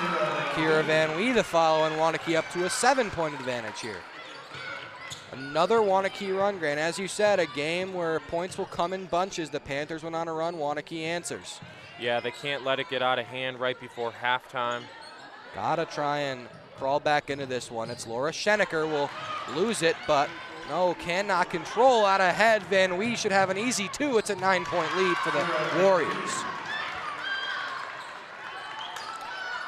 Kira Van Wee the follow, and Waunakee up to a 7-point advantage here. Another Waunakee run, Grant. As you said, a game where points will come in bunches. The Panthers went on a run, Waunakee answers. Yeah, they can't let it get out of hand right before halftime. Gotta try and crawl back into this one. It's Laura Schenecker will lose it, but no, cannot control out ahead. Van Wee should have an easy 2. It's a 9-point lead for the Warriors.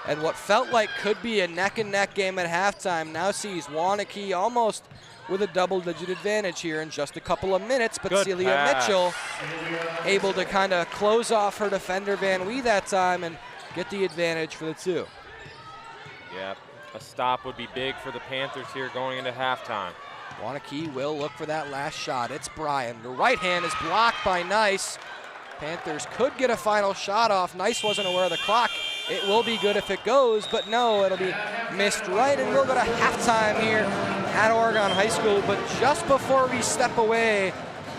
And what felt like could be a neck-and-neck game at halftime now sees Waunakee almost with a double-digit advantage here in just a couple of minutes, but Good Celia pass. Mitchell able to kind of close off her defender Van Wee that time and get the advantage for the 2. Yeah, a stop would be big for the Panthers here going into halftime. Waunakee will look for that last shot. It's Bryan. The right hand is blocked by Nice. Panthers could get a final shot off. Nice wasn't aware of the clock. It will be good if it goes, but no, it'll be missed right, and we'll go to halftime here at Oregon High School. But just before we step away,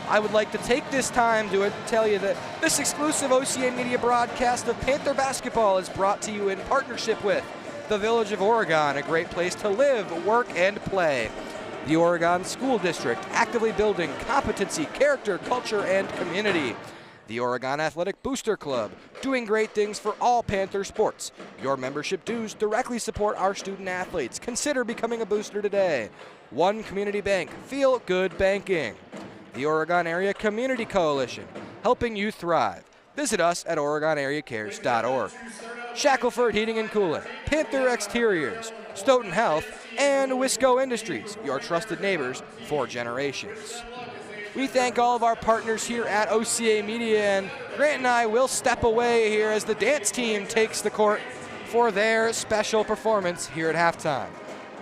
I would like to take this time to tell you that this exclusive OCA Media broadcast of Panther basketball is brought to you in partnership with the Village of Oregon, a great place to live, work, and play. The Oregon School District, actively building competency, character, culture, and community. The Oregon Athletic Booster Club, doing great things for all Panther sports. Your membership dues directly support our student athletes. Consider becoming a booster today. One Community Bank, feel good banking. The Oregon Area Community Coalition, helping you thrive. Visit us at OregonAreaCares.org. Shackelford Heating and Cooling, Panther Exteriors, Stoughton Health, and Wisco Industries, your trusted neighbors for generations. We thank all of our partners here at OCA Media, and Grant and I will step away here as the dance team takes the court for their special performance here at halftime.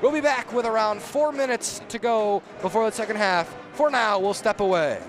We'll be back with around 4 minutes to go before the second half. For now, we'll step away.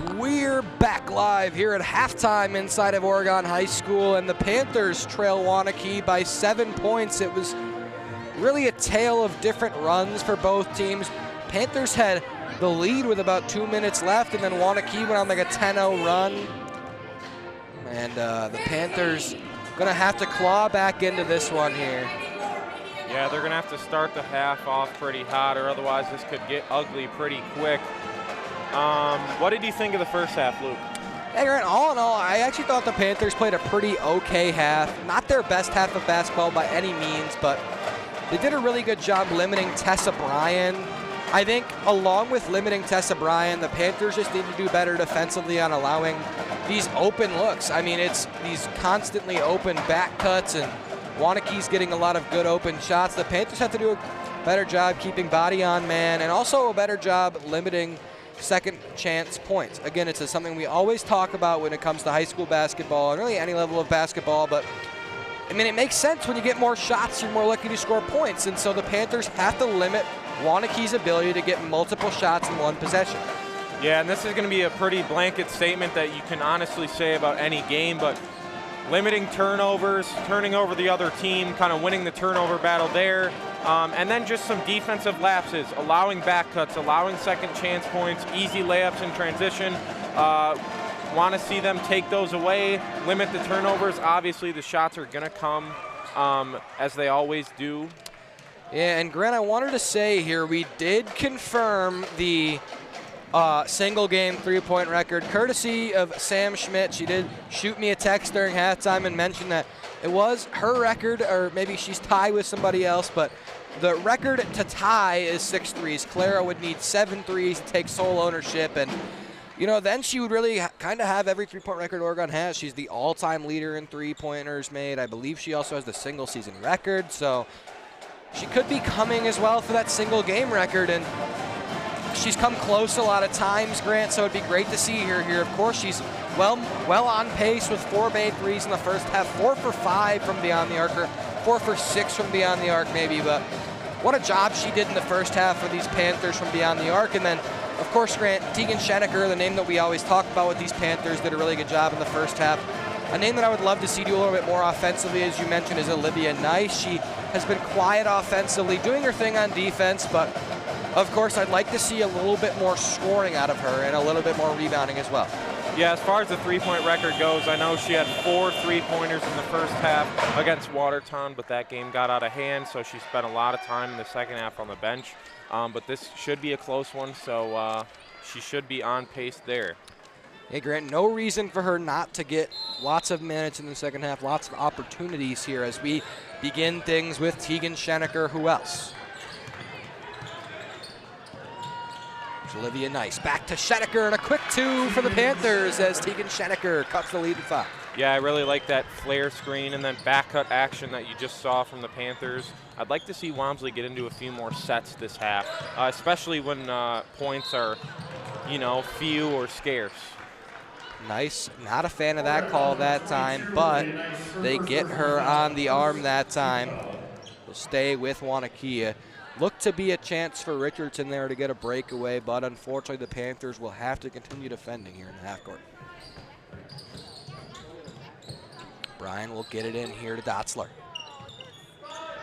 We're back live here at halftime inside of Oregon High School, and the Panthers trail Waunakee by 7 points. It was really a tale of different runs for both teams. Panthers had the lead with about 2 minutes left, and then Waunakee went on like a 10-0 run. And the Panthers gonna have to claw back into this one here. Yeah, they're gonna have to start the half off pretty hot, or otherwise this could get ugly pretty quick. What did you think of the first half, Luke? Hey, Grant, all in all, I actually thought the Panthers played a pretty okay half. Not their best half of basketball by any means, but they did a really good job limiting Tessa Bryan. I think along with limiting Tessa Bryan, the Panthers just need to do better defensively on allowing these open looks. I mean, it's these constantly open back cuts, and Waunakee's getting a lot of good open shots. The Panthers have to do a better job keeping body on man, and also a better job limiting second chance points. Again, it's something we always talk about when it comes to high school basketball and really any level of basketball, but I mean, it makes sense when you get more shots, you're more likely to score points, and so the Panthers have to limit Waunakee's ability to get multiple shots in one possession. Yeah, and this is going to be a pretty blanket statement that you can honestly say about any game, but limiting turnovers, turning over the other team, kind of winning the turnover battle there, and then just some defensive lapses, allowing back cuts, allowing second chance points, easy layups in transition. Want to see them take those away, limit the turnovers. Obviously, the shots are going to come as they always do. Yeah, and Grant, I wanted to say here, we did confirm the single game three-point record, courtesy of Sam Schmidt. She did shoot me a text during halftime and mention that it was her record, or maybe she's tied with somebody else, but the record to tie is 6 threes. Clara would need 7 threes to take sole ownership, and you know, then she would really kind of have every three-point record Oregon has. She's the all-time leader in three-pointers made. I believe she also has the single-season record, so she could be coming as well for that single-game record, and she's come close a lot of times, Grant, so it'd be great to see her here. Of course, she's well on pace with 4 made threes in the first half, 4 for 5 from beyond the arc, or 4 for 6 from beyond the arc maybe, but what a job she did in the first half for these Panthers from beyond the arc. And then, of course, Grant, Tegan Schenecker, the name that we always talk about with these Panthers, did a really good job in the first half. A name that I would love to see do a little bit more offensively, as you mentioned, is Olivia Nice. She has been quiet offensively, doing her thing on defense, but of course I'd like to see a little bit more scoring out of her and a little bit more rebounding as well. Yeah, as far as the three-point record goes, I know she had 4 three-pointers in the first half against Watertown, but that game got out of hand, so she spent a lot of time in the second half on the bench. But this should be a close one, so she should be on pace there. Hey, Grant, no reason for her not to get lots of minutes in the second half, lots of opportunities here as we begin things with Tegan Schenecker. Who else? There's Olivia Nice. Back to Schenecker, and a quick 2 for the Panthers as Tegan Schenecker cuts the lead to 5. Yeah, I really like that flare screen and then back cut action that you just saw from the Panthers. I'd like to see Walmsley get into a few more sets this half, especially when points are, you know, few or scarce. Nice, not a fan of that call that time, but they get her on the arm that time. Will stay with Waunakee. Look to be a chance for Richardson there to get a breakaway, but unfortunately the Panthers will have to continue defending here in the half court. Bryan will get it in here to Dotzler.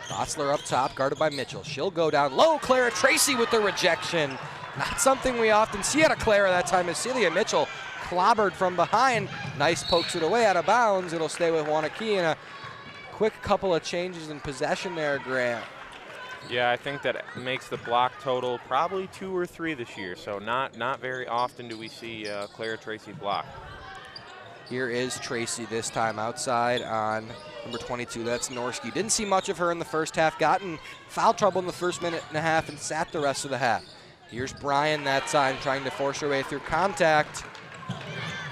Dotzler up top, guarded by Mitchell. She'll go down low. Clara Tracy with the rejection. Not something we often see out of Clara that time, as Celia Mitchell clobbered from behind. Nice pokes it away out of bounds. It'll stay with Waunakee, and a quick couple of changes in possession there, Grant. Yeah, I think that makes the block total probably 2 or 3 this year, so not very often do we see Clara Tracy block. Here is Tracy this time outside on number 22. That's Norski. Didn't see much of her in the first half. Got in foul trouble in the first minute and a half and sat the rest of the half. Here's Bryan that time trying to force her way through contact.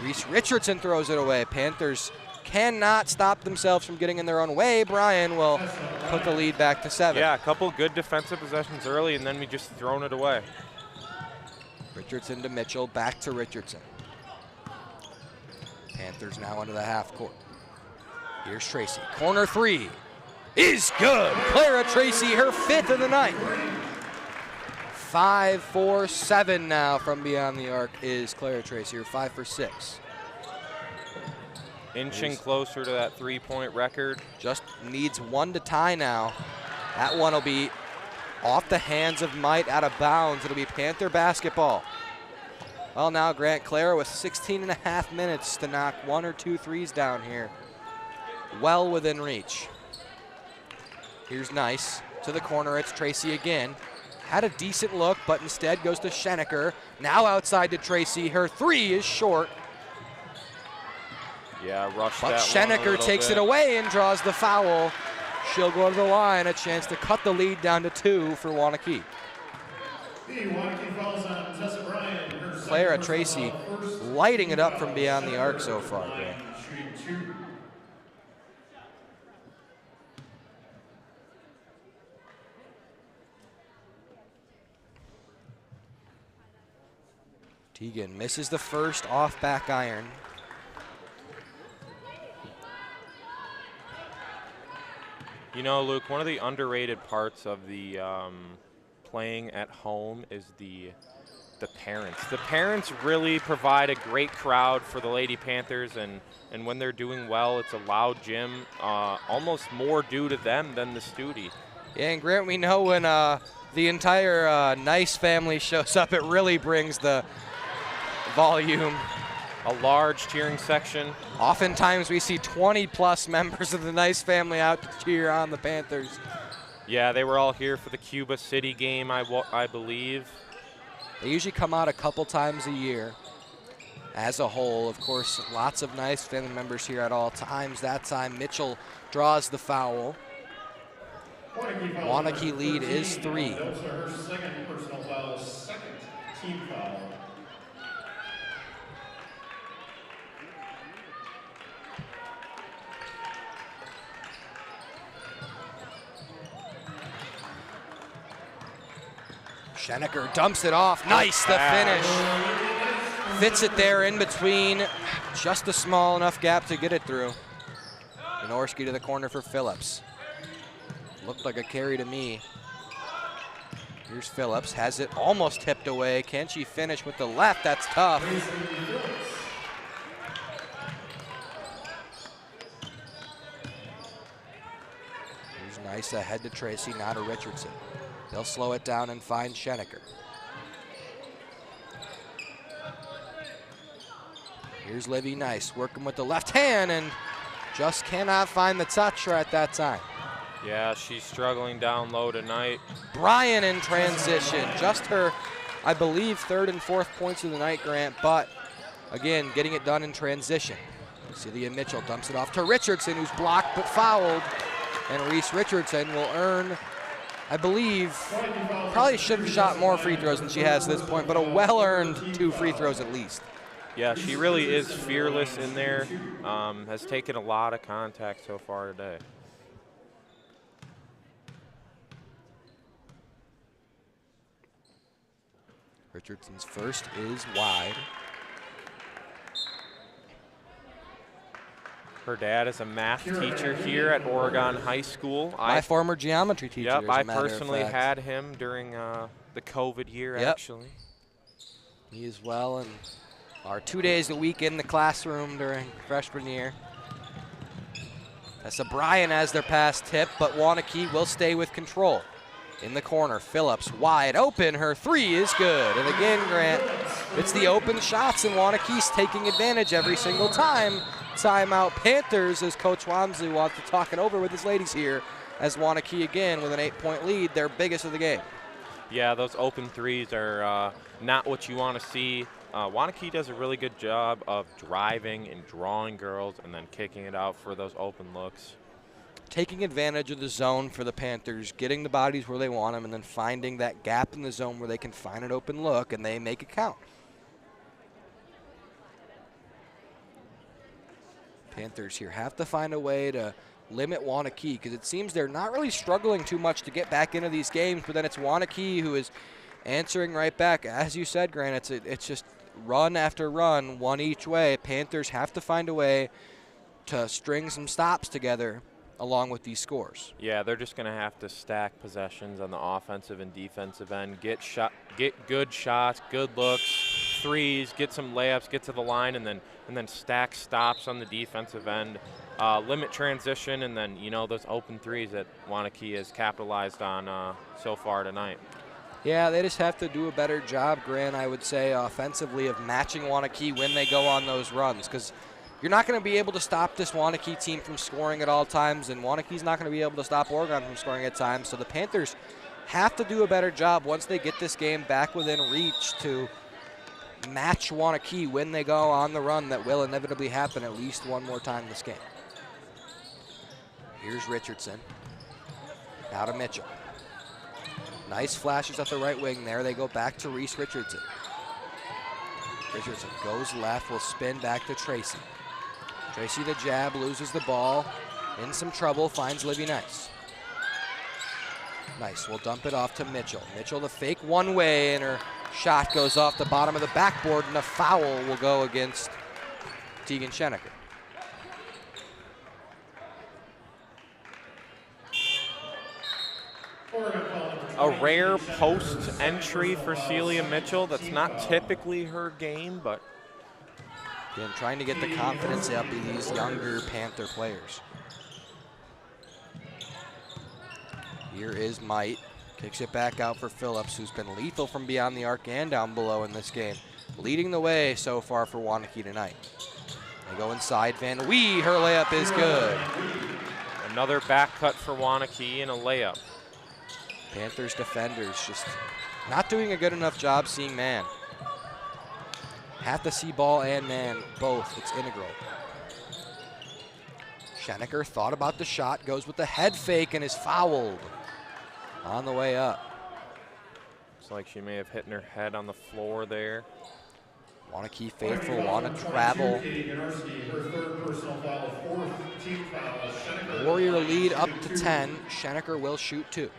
Reese Richardson throws it away. Panthers cannot stop themselves from getting in their own way. Bryan will put the lead back to 7. Yeah, a couple good defensive possessions early, and then we just thrown it away. Richardson to Mitchell, back to Richardson. Panthers now into the half court. Here's Tracy. Corner 3 is good. Clara Tracy, her 5th of the night. 5 for 7 now from beyond the arc is Clara Tracy, or 5 for 6. Inching closer to that 3-point record. Just needs one to tie now. That one will be off the hands of Might, out of bounds. It'll be Panther basketball. Well, now Grant Clara with 16 and a half minutes to knock 1 or 2 threes down here. Well within reach. Here's Nice to the corner. It's Tracy again. Had a decent look, but instead goes to Schenecker. Now outside to Tracy. Her 3 is short. Yeah, rushed But that Schenecker takes it away and draws the foul. She'll go to the line, a chance to cut the lead down to 2 for Waunakee. Clara Tracy lighting it up from beyond the arc so far. Teagan misses the first off back iron. You know, Luke, one of the underrated parts of the playing at home is the parents. The parents really provide a great crowd for the Lady Panthers, and when they're doing well, it's a loud gym, almost more due to them than the Studi. Yeah, and Grant, we know when the entire Nice family shows up, it really brings the volume. A large cheering section. Oftentimes we see 20-plus members of the Nice family out to cheer on the Panthers. Yeah, they were all here for the Cuba City game, I believe. They usually come out a couple times a year. As a whole, of course, lots of Nice family members here at all times. That time, Mitchell draws the foul. Waunakee lead is 3. Those are her second personal foul, second team foul. Schenecker dumps it off. Nice, the finish. Fits it there in between. Just a small enough gap to get it through. Janorski to the corner for Phillips. Looked like a carry to me. Here's Phillips, has it almost tipped away. Can she finish with the left? That's tough. Here's Nice ahead to Tracy, now to Richardson. They'll slow it down and find Schenecker. Here's Livy Nice working with the left hand and just cannot find the touch right at that time. Yeah, she's struggling down low tonight. Bryan in transition. Just her, I believe, 3rd and 4th points of the night, Grant, but again, getting it done in transition. Celia Mitchell dumps it off to Richardson, who's blocked but fouled. And Reese Richardson will earn, I believe, probably should have shot more free throws than she has at this point, but a well-earned 2 free throws at least. Yeah, she really is fearless in there. Has taken a lot of contact so far today. Richardson's first is wide. Her dad is a math teacher here at Oregon High School. My former geometry teacher. Yep, I personally had him during the COVID year, actually. Me as well, and our 2 days a week in the classroom during freshman year. That's a Bryan as their pass tip, but Waunakee will stay with control. In the corner, Phillips wide open. Her 3 is good. And again, Grant, it's the open shots, and Waunakee's taking advantage every single time. Timeout Panthers, as Coach Wamsley wants to talk it over with his ladies here, as Waunakee again with an 8-point lead, their biggest of the game. Yeah, those open threes are not what you want to see. Waunakee does a really good job of driving and drawing girls and then kicking it out for those open looks. Taking advantage of the zone for the Panthers, getting the bodies where they want them, and then finding that gap in the zone where they can find an open look and they make it count. Panthers here have to find a way to limit Waunakee, because it seems they're not really struggling too much to get back into these games, but then it's Waunakee who is answering right back. As you said, Grant, it's just run after run, one each way. Panthers have to find a way to string some stops together along with these scores. Yeah, they're just going to have to stack possessions on the offensive and defensive end, get good shots, good looks, threes, get some layups, get to the line, and then stack stops on the defensive end, limit transition, and then, you know, those open threes that Waunakee has capitalized on so far tonight. Yeah, they just have to do a better job, Grant, I would say, offensively of matching Waunakee when they go on those runs, because you're not going to be able to stop this Waunakee team from scoring at all times, and Waunakee's not going to be able to stop Oregon from scoring at times. So the Panthers have to do a better job once they get this game back within reach to match Waunakee when they go on the run that will inevitably happen at least one more time this game. Here's Richardson. Now to Mitchell. Nice flashes at the right wing there. They go back to Reese Richardson. Richardson goes left, will spin back to Tracy. Tracy the jab, loses the ball, in some trouble, finds Livy Nice. Nice, will dump it off to Mitchell. Mitchell the fake one way, and her shot goes off the bottom of the backboard, and a foul will go against Tegan Schenecker. A rare post entry for Celia Mitchell. That's not typically her game, but again, trying to get the confidence up in these younger Panther players. Here is Might. Kicks it back out for Phillips, who's been lethal from beyond the arc and down below in this game. Leading the way so far for Waunakee tonight. They go inside. Van Wee, her layup is good. Another back cut for Waunakee and a layup. Panthers defenders just not doing a good enough job seeing man. Have to see ball and man, both. It's integral. Schenecker thought about the shot, goes with the head fake, and is fouled on the way up. Looks like she may have hit her head on the floor there. Waunakee faithful want to travel. Warrior lead up to 10. Schenecker will shoot 2.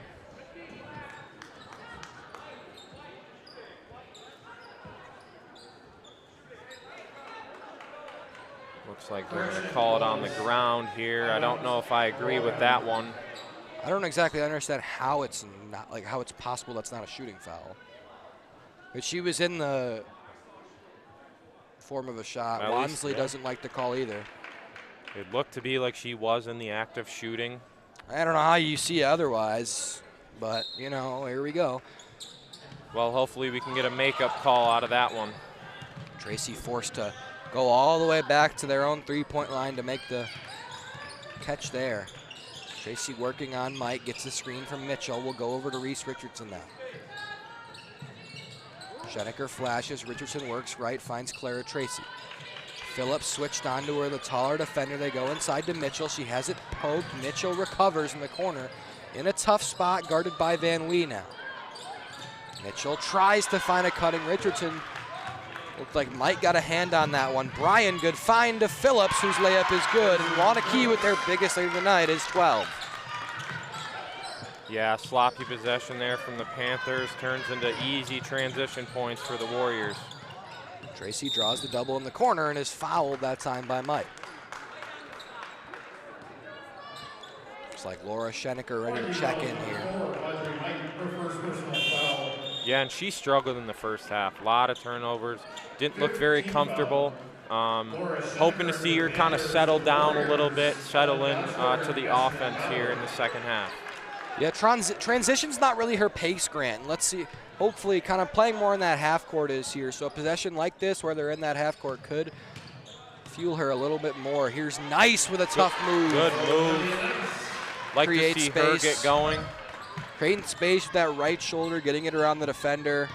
Looks like we're going to call it on the ground here. I don't know if I agree with that one. I don't exactly understand how it's not, like, how it's possible that's not a shooting foul. But she was in the form of a shot. Wansley doesn't like the call either. It looked to be like she was in the act of shooting. I don't know how you see it otherwise, but, you know, here we go. Well, hopefully we can get a makeup call out of that one. Tracy forced to go all the way back to their own three-point line to make the catch there. Tracy working on Mike, gets the screen from Mitchell. We'll go over to Reese Richardson now. Schenecker flashes, Richardson works right, finds Clara Tracy. Phillips switched onto her, the taller defender. They go inside to Mitchell. She has it poked. Mitchell recovers in the corner in a tough spot, guarded by Van Wee now. Mitchell tries to find a cutting Richardson. Looked like Mike got a hand on that one. Bryan, good find to Phillips, whose layup is good. And Waunakee with their biggest lead of the night is 12. Yeah, sloppy possession there from the Panthers turns into easy transition points for the Warriors. Tracy draws the double in the corner and is fouled that time by Mike. Looks like Laura Schenecker ready to check in here. Yeah, and she struggled in the first half. A lot of turnovers. Didn't look very comfortable. Hoping to see her kind of settle down a little bit, settle in to the offense here in the second half. Yeah, transition's not really her pace, Grant. Let's see. Hopefully kind of playing more in that half court is here. So a possession like this where they're in that half court could fuel her a little bit more. Here's Nice with a tough move. Good move. Like to see her get going. Creating space with that right shoulder, getting it around the defender.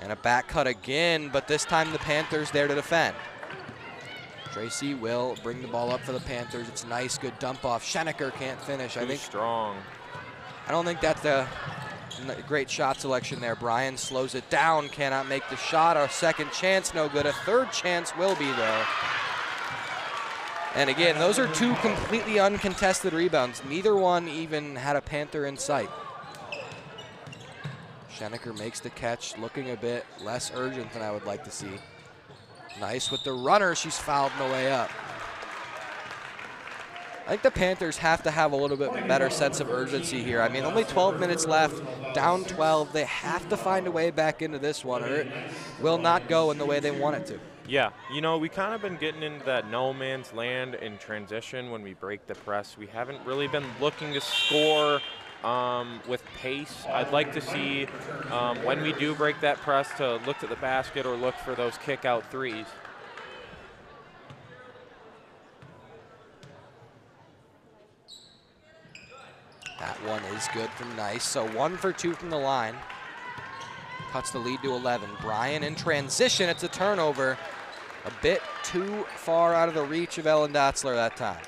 And a back cut again, but this time the Panthers there to defend. Tracy will bring the ball up for the Panthers. It's Nice, good dump off. Schenecker can't finish. I think strong. I don't think that's a great shot selection there. Bryan slows it down, cannot make the shot. A second chance, no good. A third chance will be though. And again, those are two completely uncontested rebounds. Neither one even had a Panther in sight. Schenecker makes the catch, looking a bit less urgent than I would like to see. Nice with the runner. She's fouled on the way up. I think the Panthers have to have a little bit better sense of urgency here. I mean, only 12 minutes left, down 12. They have to find a way back into this one, or it will not go in the way they want it to. Yeah, you know, we kind of been getting into that no man's land in transition when we break the press. We haven't really been looking to score with pace. I'd like to see when we do break that press to look to the basket or look for those kick-out threes. That one is good from Nice. So 1 for 2 from the line. Cuts the lead to 11. Bryan in transition. It's a turnover. A bit too far out of the reach of Ellen Dotzler that time.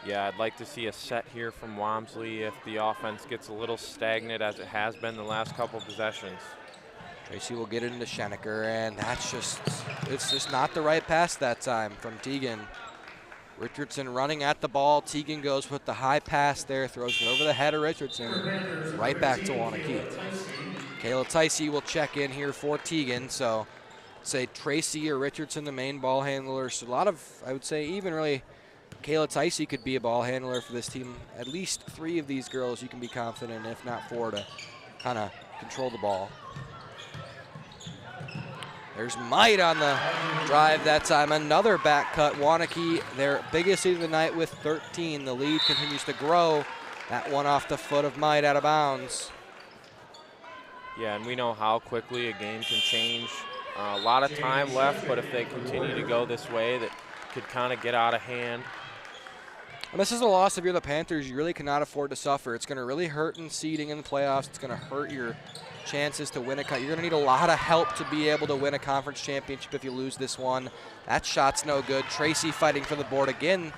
Yeah, I'd like to see a set here from Walmsley if the offense gets a little stagnant as it has been the last couple possessions. Tracy will get it into Schenecker, and it's just not the right pass that time from Teagan. Richardson running at the ball. Teagan goes with the high pass there, throws it over the head of Richardson, right back to Waunakee. Kayla Ticey will check in here for Teagan, so say Tracy or Richardson the main ball handlers. So a lot of, I would say, even really Kayla Ticey could be a ball handler for this team. At least 3 of these girls you can be confident, if not 4, to kind of control the ball. There's Might on the drive that time. Another back cut. Waunakee, their biggest lead of the night with 13. The lead continues to grow. That one off the foot of Might out of bounds. Yeah, and we know how quickly a game can change. A lot of time left, but if they continue to go this way, that could kind of get out of hand. And this is a loss if you're the Panthers. You really cannot afford to suffer. It's going to really hurt in seeding in the playoffs. It's going to hurt your chances to win a You're going to need a lot of help to be able to win a conference championship if you lose this one. That shot's no good. Tracy fighting for the board again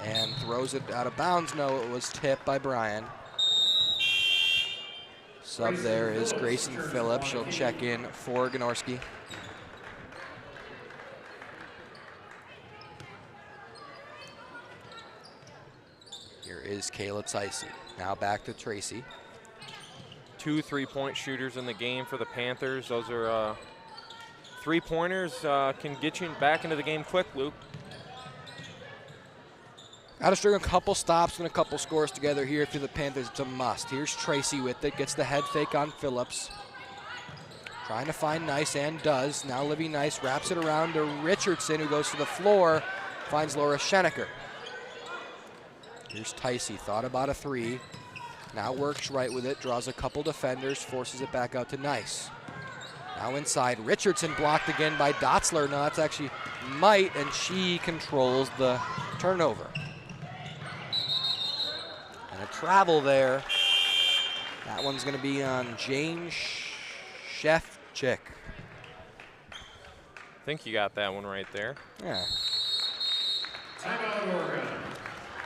and throws it out of bounds. No, it was tipped by Bryan. Sub there is Grayson Phillips. She'll check in for Ganorski. Here is Kayla Ticey. Now back to Tracy. 2 3-point shooters in the game for the Panthers. Those are 3-pointers can get you back into the game quick, Luke. Got to string a couple stops and a couple scores together here for the Panthers. It's a must. Here's Tracy with it. Gets the head fake on Phillips. Trying to find Nice and does. Now Livy Nice wraps it around to Richardson, who goes to the floor. Finds Laura Schenecker. Here's Ticey. Thought about a 3. Now works right with it. Draws a couple defenders. Forces it back out to Nice. Now inside. Richardson blocked again by Dotzler. No, that's actually Might, and she controls the turnover. And a travel there. That one's going to be on Jane Shefchick. I think you got that one right there. Yeah. Timeout, Oregon.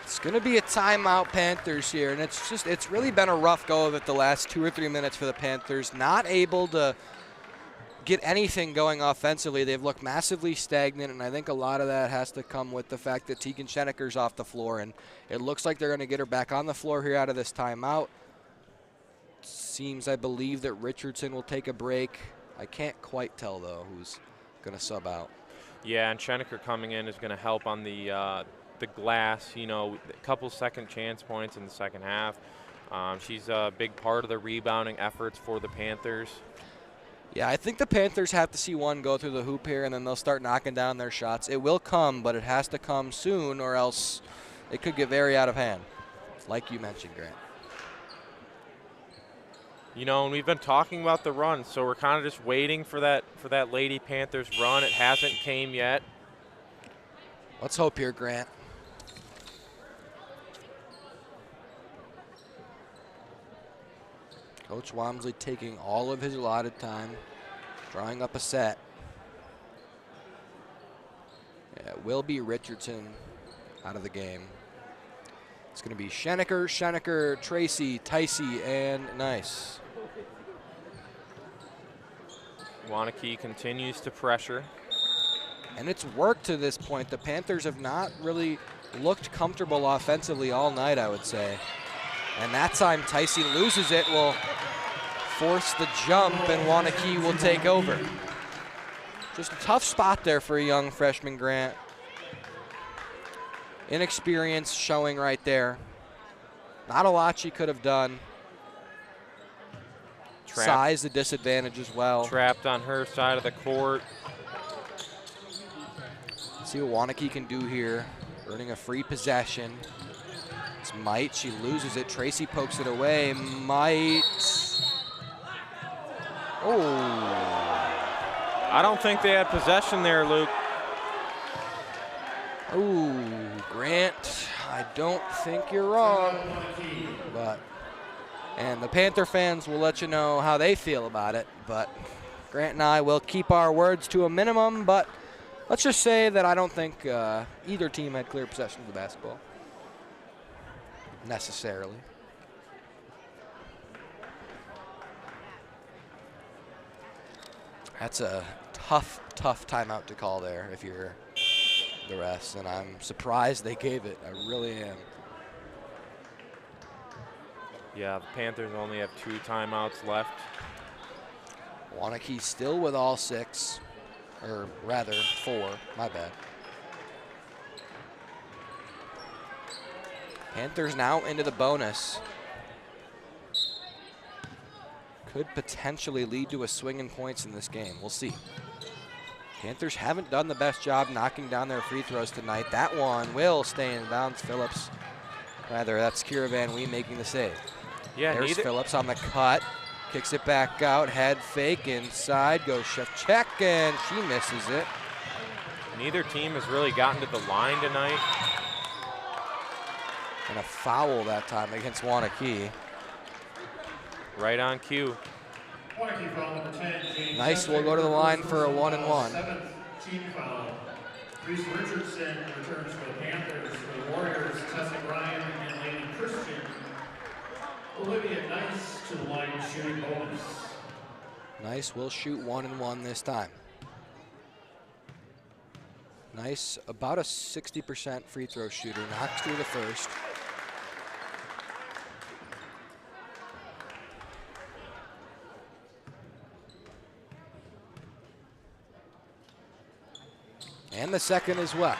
It's going to be a timeout, Panthers here, and it's really been a rough go of it the last 2 or 3 minutes for the Panthers. Not able to get anything going offensively. They've looked massively stagnant, and I think a lot of that has to come with the fact that Teagan Schenecker's off the floor, and it looks like they're going to get her back on the floor here out of this timeout. Seems, I believe, that Richardson will take a break. I can't quite tell, though, who's going to sub out. Yeah, and Schenecker coming in is going to help on the glass, you know, a couple second chance points in the second half. She's a big part of the rebounding efforts for the Panthers. Yeah, I think the Panthers have to see one go through the hoop here, and then they'll start knocking down their shots. It will come, but it has to come soon, or else it could get very out of hand, like you mentioned, Grant. You know, and we've been talking about the run, so we're kind of just waiting for that Lady Panthers run. It hasn't came yet. Let's hope here, Grant. Coach Walmsley taking all of his allotted time, drawing up a set. Yeah, it will be Richardson out of the game. It's going to be Schenecker, Tracy, Ticey, and Nice. Waunakee continues to pressure. And it's worked to this point. The Panthers have not really looked comfortable offensively all night, I would say. And that time Ticey loses it, will force the jump, and Waunakee will take over. Just a tough spot there for a young freshman, Grant. Inexperience showing right there. Not a lot she could have done. Size a disadvantage as well. Trapped on her side of the court. See what Waunakee can do here. Earning a free possession. It's Might. She loses it. Tracy pokes it away. Might. Oh. I don't think they had possession there, Luke. Oh, Grant, I don't think you're wrong. And the Panther fans will let you know how they feel about it. But Grant and I will keep our words to a minimum. But let's just say that I don't think either team had clear possession of the basketball. Necessarily. That's a tough timeout to call there if you're the refs, and I'm surprised they gave it. I really am. Yeah, the Panthers only have 2 timeouts left. Waunakee still with all 6, or rather 4, my bad. Panthers now into the bonus. Could potentially lead to a swing in points in this game. We'll see. Panthers haven't done the best job knocking down their free throws tonight. That one will stay in bounds. Phillips, rather, that's Kira Van Wee making the save. Yeah, there's Phillips on the cut. Kicks it back out. Head fake inside. Goes Shevchek, and she misses it. Neither team has really gotten to the line tonight. And a foul that time against Waunakee. Right on cue. Nice, we'll go to the line for a 1-and-1. 7th team foul. Reese Richardson returns for the Panthers. For the Warriors, Tessa Bryan and Lady Christian. Olivia Nice to the line shooting bonus. Nice will shoot 1-and-1 this time. Nice, about a 60% free throw shooter. Knocks through the first. And the second as well.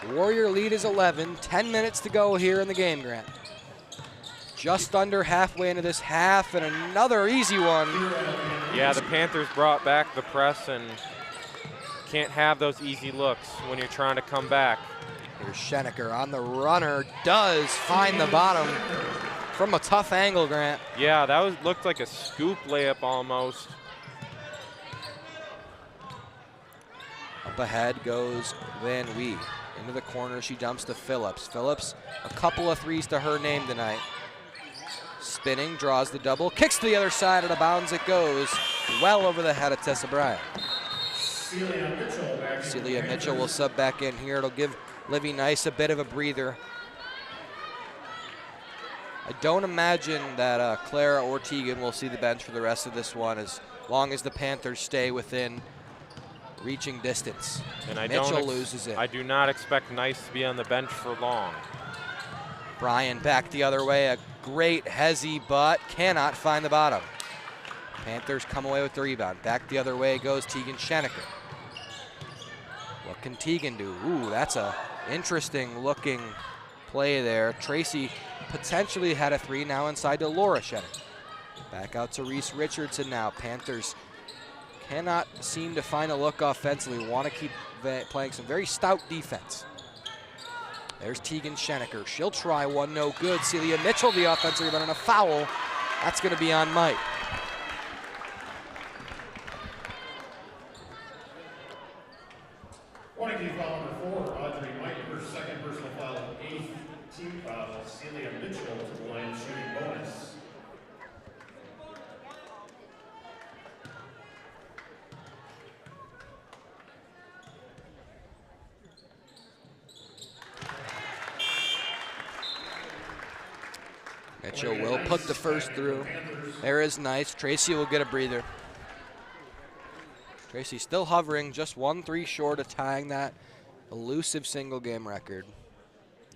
Warrior lead is 11. 10 minutes to go here in the game, Grant. Just under halfway into this half, and another easy one. Yeah, the Panthers brought back the press, and can't have those easy looks when you're trying to come back. Here's Schenecker on the runner. Does find the bottom from a tough angle, Grant. Yeah, that looked like a scoop layup almost. Up ahead goes Van Wee. Into the corner, she dumps to Phillips. Phillips, a couple of threes to her name tonight. Spinning, draws the double, kicks to the other side, out of bounds it goes. Well over the head of Tessa Bryant. Celia Mitchell will sub back in here. It'll give Livy Nice a bit of a breather. I don't imagine that Clara or Tegan will see the bench for the rest of this one, as long as the Panthers stay within reaching distance. And Mitchell loses it. I do not expect Nice to be on the bench for long. Bryan back the other way. A great hezzy, but cannot find the bottom. Panthers come away with the rebound. Back the other way goes Tegan Schenecker. What can Tegan do? Ooh, that's a interesting looking play there. Tracy potentially had a 3, now inside to Laura Schenecker. Back out to Reese Richardson now. Panthers cannot seem to find a look offensively. Want to keep playing some very stout defense. There's Tegan Schenecker. She'll try one, no good. Celia Mitchell, the offensive rebound, and a foul. That's going to be on Mike. Waunakee foul number 4, Audrey Mike, her second personal foul, 8th team foul. Celia Mitchell to the line shooting bonus. Mitchell will put the first through. There is Nice. Tracy will get a breather. Tracy still hovering, just 1 3 short of tying that elusive single game record.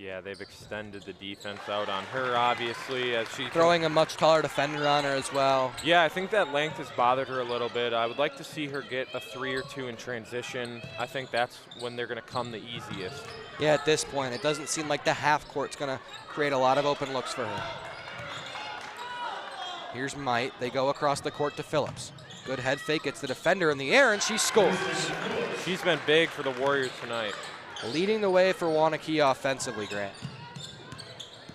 Yeah, they've extended the defense out on her, obviously, as she throwing a much taller defender on her as well. Yeah, I think that length has bothered her a little bit. I would like to see her get a 3 or 2 in transition. I think that's when they're going to come the easiest. Yeah, at this point, it doesn't seem like the half court's going to create a lot of open looks for her. Here's Might. They go across the court to Phillips. Good head fake, gets the defender in the air, and she scores. She's been big for the Warriors tonight. Leading the way for Waunakee offensively, Grant.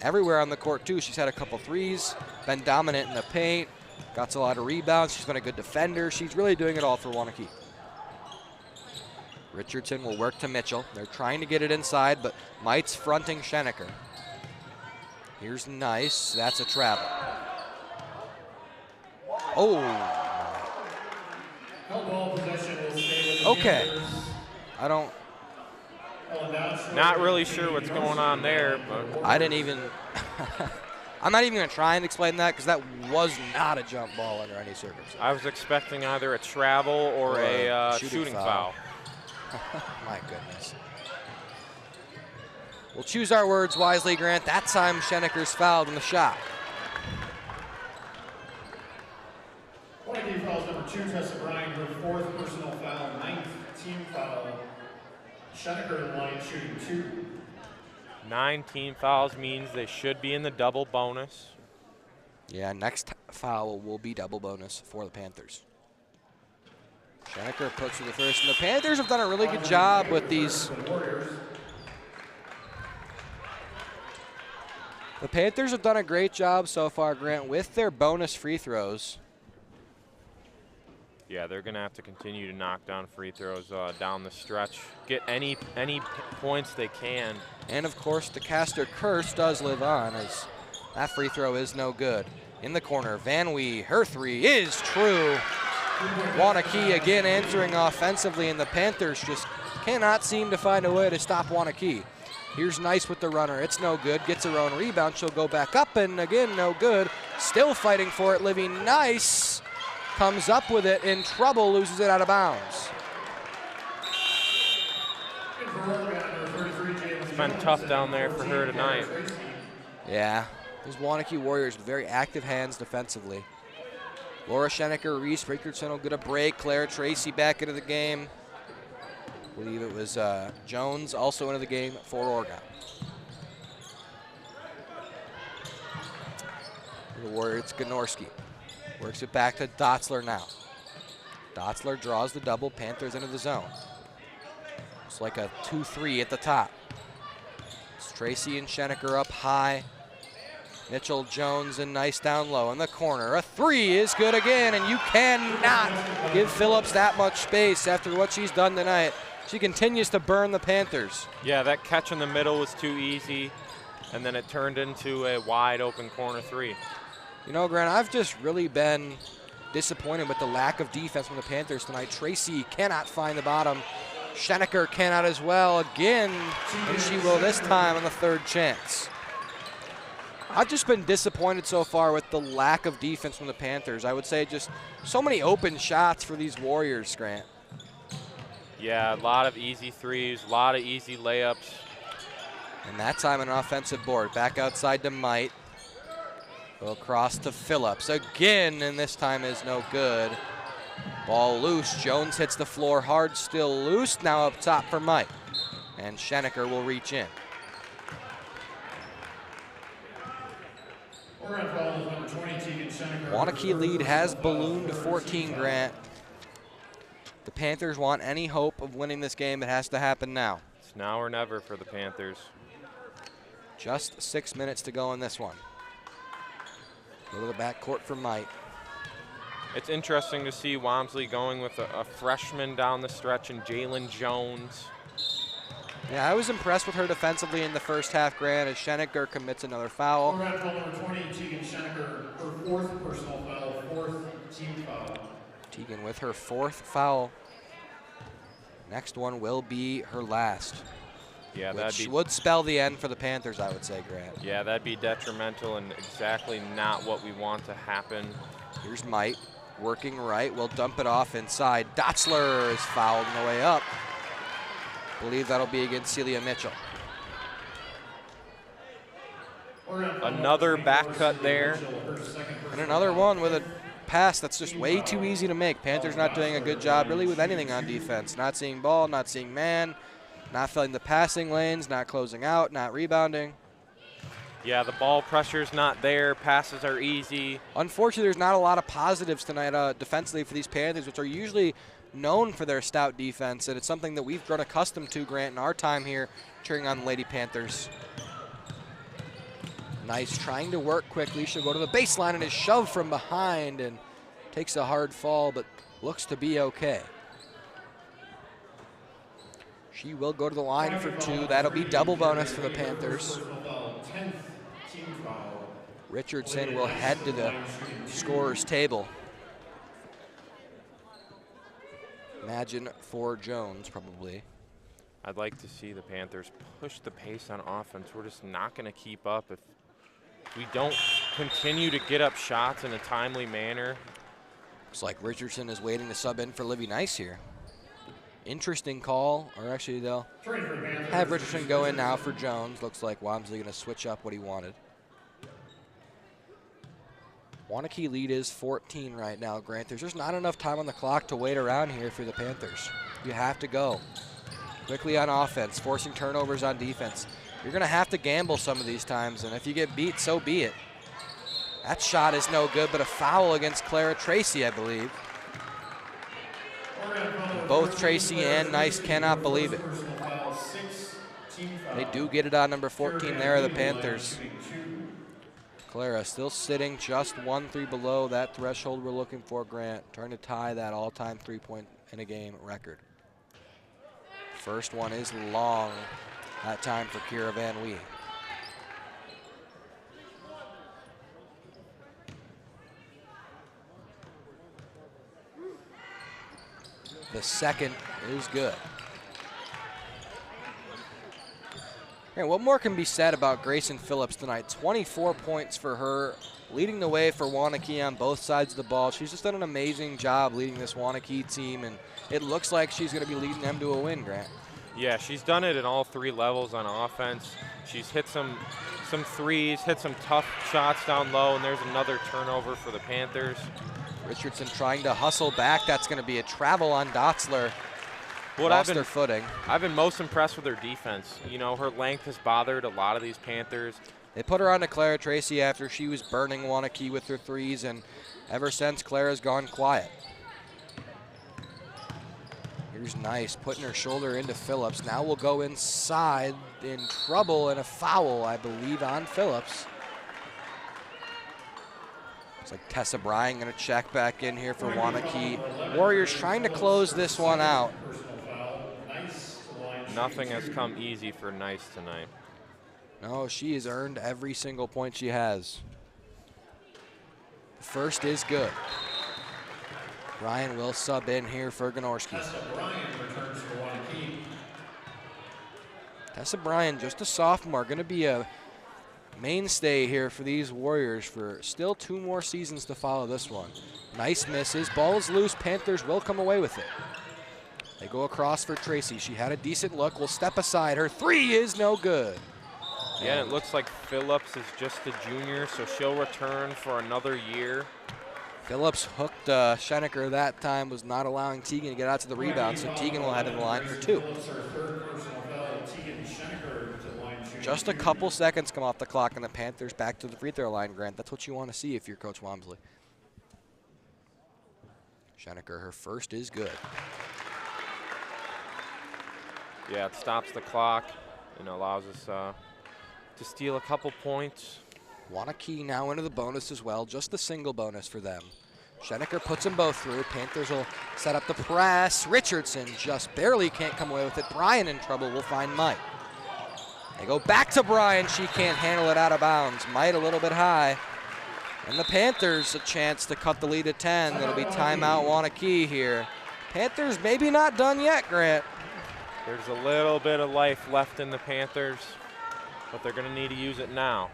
Everywhere on the court, too. She's had a couple threes, been dominant in the paint, got a lot of rebounds. She's been a good defender. She's really doing it all for Waunakee. Richardson will work to Mitchell. They're trying to get it inside, but Might's fronting Schenecker. Here's Nice. That's a travel. Oh. Okay. I don't. Not really sure what's going on there, but I didn't even. I'm not even going to try and explain that because that was not a jump ball under any circumstance. I was expecting either a travel or a shooting foul. My goodness. We'll choose our words wisely, Grant. That time Schenecker's fouled in the shot. Waunakee fouls number 2, Tessa Bryan, her 4th personal foul, 9th team foul. Schenecker in the line shooting 2. 9 team fouls means they should be in the double bonus. Yeah, next foul will be double bonus for the Panthers. Schenecker approaches the first, and the Panthers have done a really good job with these. The Panthers have done a great job so far, Grant, with their bonus free throws. Yeah, they're going to have to continue to knock down free throws down the stretch. Get any points they can. And, of course, the Castor curse does live on, as that free throw is no good. In the corner, Van Wee, her 3 is true. Waunakee again answering offensively, and the Panthers just cannot seem to find a way to stop Waunakee. Here's Nice with the runner. It's no good. Gets her own rebound. She'll go back up, and again, no good. Still fighting for it. Livy Nice comes up with it, in trouble, loses it out of bounds. It's been tough down there for her tonight. Yeah, these Waunakee Warriors with very active hands defensively. Laura Schenecker, Reese Richardson will get a break. Claire Tracy back into the game. I believe it was Jones also into the game for Oregon. The Warriors, it's Gnorski. Works it back to Dotzler now. Dotzler draws the double. Panthers into the zone. It's like a 2-3 at the top. It's Tracy and Schenecker up high. Mitchell, Jones, and Nice down low in the corner. A 3 is good again, and you cannot give Phillips that much space after what she's done tonight. She continues to burn the Panthers. Yeah, that catch in the middle was too easy, and then it turned into a wide open corner 3. You know, Grant, I've just really been disappointed with the lack of defense from the Panthers tonight. Tracy cannot find the bottom. Schenecker cannot as well again, and she will this time on the 3rd chance. I've just been disappointed so far with the lack of defense from the Panthers. I would say just so many open shots for these Warriors, Grant. Yeah, a lot of easy threes, a lot of easy layups. And that time an offensive board. Back outside to Might. Go across to Phillips again, and this time is no good. Ball loose. Jones hits the floor hard, still loose. Now up top for Might. And Schenecker will reach in. Waunakee lead has ballooned to 14, Grant. The Panthers want any hope of winning this game, it has to happen now. It's now or never for the Panthers. Just 6 minutes to go in this one. Go to the backcourt for Might. It's interesting to see Walmsley going with a freshman down the stretch and Jalen Jones. Yeah, I was impressed with her defensively in the first half, Grant, as Schenecker commits another foul. Number 20, Tegan Schenecker, her 4th personal foul, 4th team foul. Tegan with her 4th foul. Next one will be her last. Yeah, which would spell the end for the Panthers, I would say, Grant. Yeah, that'd be detrimental and exactly not what we want to happen. Here's Might, working right, will dump it off inside. Dotzler is fouled on the way up. Believe that'll be against Celia Mitchell. Another back cut there. And another one with a pass that's just way too easy to make. Panthers not doing a good job really with anything on defense. Not seeing ball, not seeing man, not filling the passing lanes, not closing out, not rebounding. Yeah, the ball pressure's not there. Passes are easy. Unfortunately, there's not a lot of positives tonight defensively for these Panthers, which are usually known for their stout defense, and it's something that we've grown accustomed to, Grant, in our time here cheering on the Lady Panthers. Nice, trying to work quickly. She'll go to the baseline and is shoved from behind and takes a hard fall, but looks to be okay. She will go to the line for 2. That'll be double bonus for the Panthers. Richardson will head to the scorer's table. Imagine for Jones, probably. I'd like to see the Panthers push the pace on offense. We're just not going to keep up if we don't continue to get up shots in a timely manner. Looks like Richardson is waiting to sub in for Livy Nice here. Interesting call, or actually they'll have Richardson go in now for Jones. Looks like Walmsley going to switch up what he wanted. Waunakee lead is 14 right now, Grant. There's just not enough time on the clock to wait around here for the Panthers. You have to go quickly on offense, forcing turnovers on defense. You're going to have to gamble some of these times, and if you get beat, so be it. That shot is no good, but a foul against Clara Tracy, I believe. Both Tracy and Nice cannot believe it. They do get it on number 14 there, the Panthers. Clara still sitting just 1-3 below that threshold we're looking for, Grant. Trying to tie that all-time three-point in a game record. First one is long. That time for Kira Van Wee. The second is good. And what more can be said about Grayson Phillips tonight? 24 points for her, leading the way for Waunakee on both sides of the ball. She's just done an amazing job leading this Waunakee team, and it looks like she's going to be leading them to a win, Grant. Yeah, she's done it in all 3 levels on offense. She's hit some threes, hit some tough shots down low, and there's another turnover for the Panthers. Richardson trying to hustle back. That's going to be a travel on Dotzler. Lost her footing. I've been most impressed with her defense. You know, her length has bothered a lot of these Panthers. They put her on to Clara Tracy after she was burning Waunakee with her threes, and ever since, Clara's gone quiet. Here's Nice, putting her shoulder into Phillips. Now we'll go inside, in trouble, and a foul, I believe, on Phillips. Looks like Tessa Bryan going to check back in here for Waunakee. Warriors trying to close this one out. Nothing has come easy for Nice tonight. No, she has earned every single point she has. The first is good. Bryan will sub in here for Ganorski. Tessa Bryan, just a sophomore, going to be a mainstay here for these Warriors for still 2 more seasons to follow this one. Nice misses, ball is loose, Panthers will come away with it. They go across for Tracy. She had a decent look, will step aside. Her 3 is no good. Yeah, it looks like Phillips is just a junior, so she'll return for another year. Phillips hooked Schenecker that time, was not allowing Teagan to get out to the rebound, so Teagan will head to the line for 2. Just a couple seconds come off the clock, and the Panthers back to the free throw line, Grant. That's what you want to see if you're Coach Walmsley. Schenecker, her first is good. Yeah, it stops the clock and allows us to steal a couple points. Waunakee now into the bonus as well, just the single bonus for them. Schenecker puts them both through. Panthers will set up the press. Richardson just barely can't come away with it. Bryan in trouble, will find Mike. They go back to Bryan. She can't handle it out of bounds. Might a little bit high. And the Panthers a chance to cut the lead to 10. It'll be timeout Waunakee here. Panthers maybe not done yet, Grant. There's a little bit of life left in the Panthers, but they're going to need to use it now.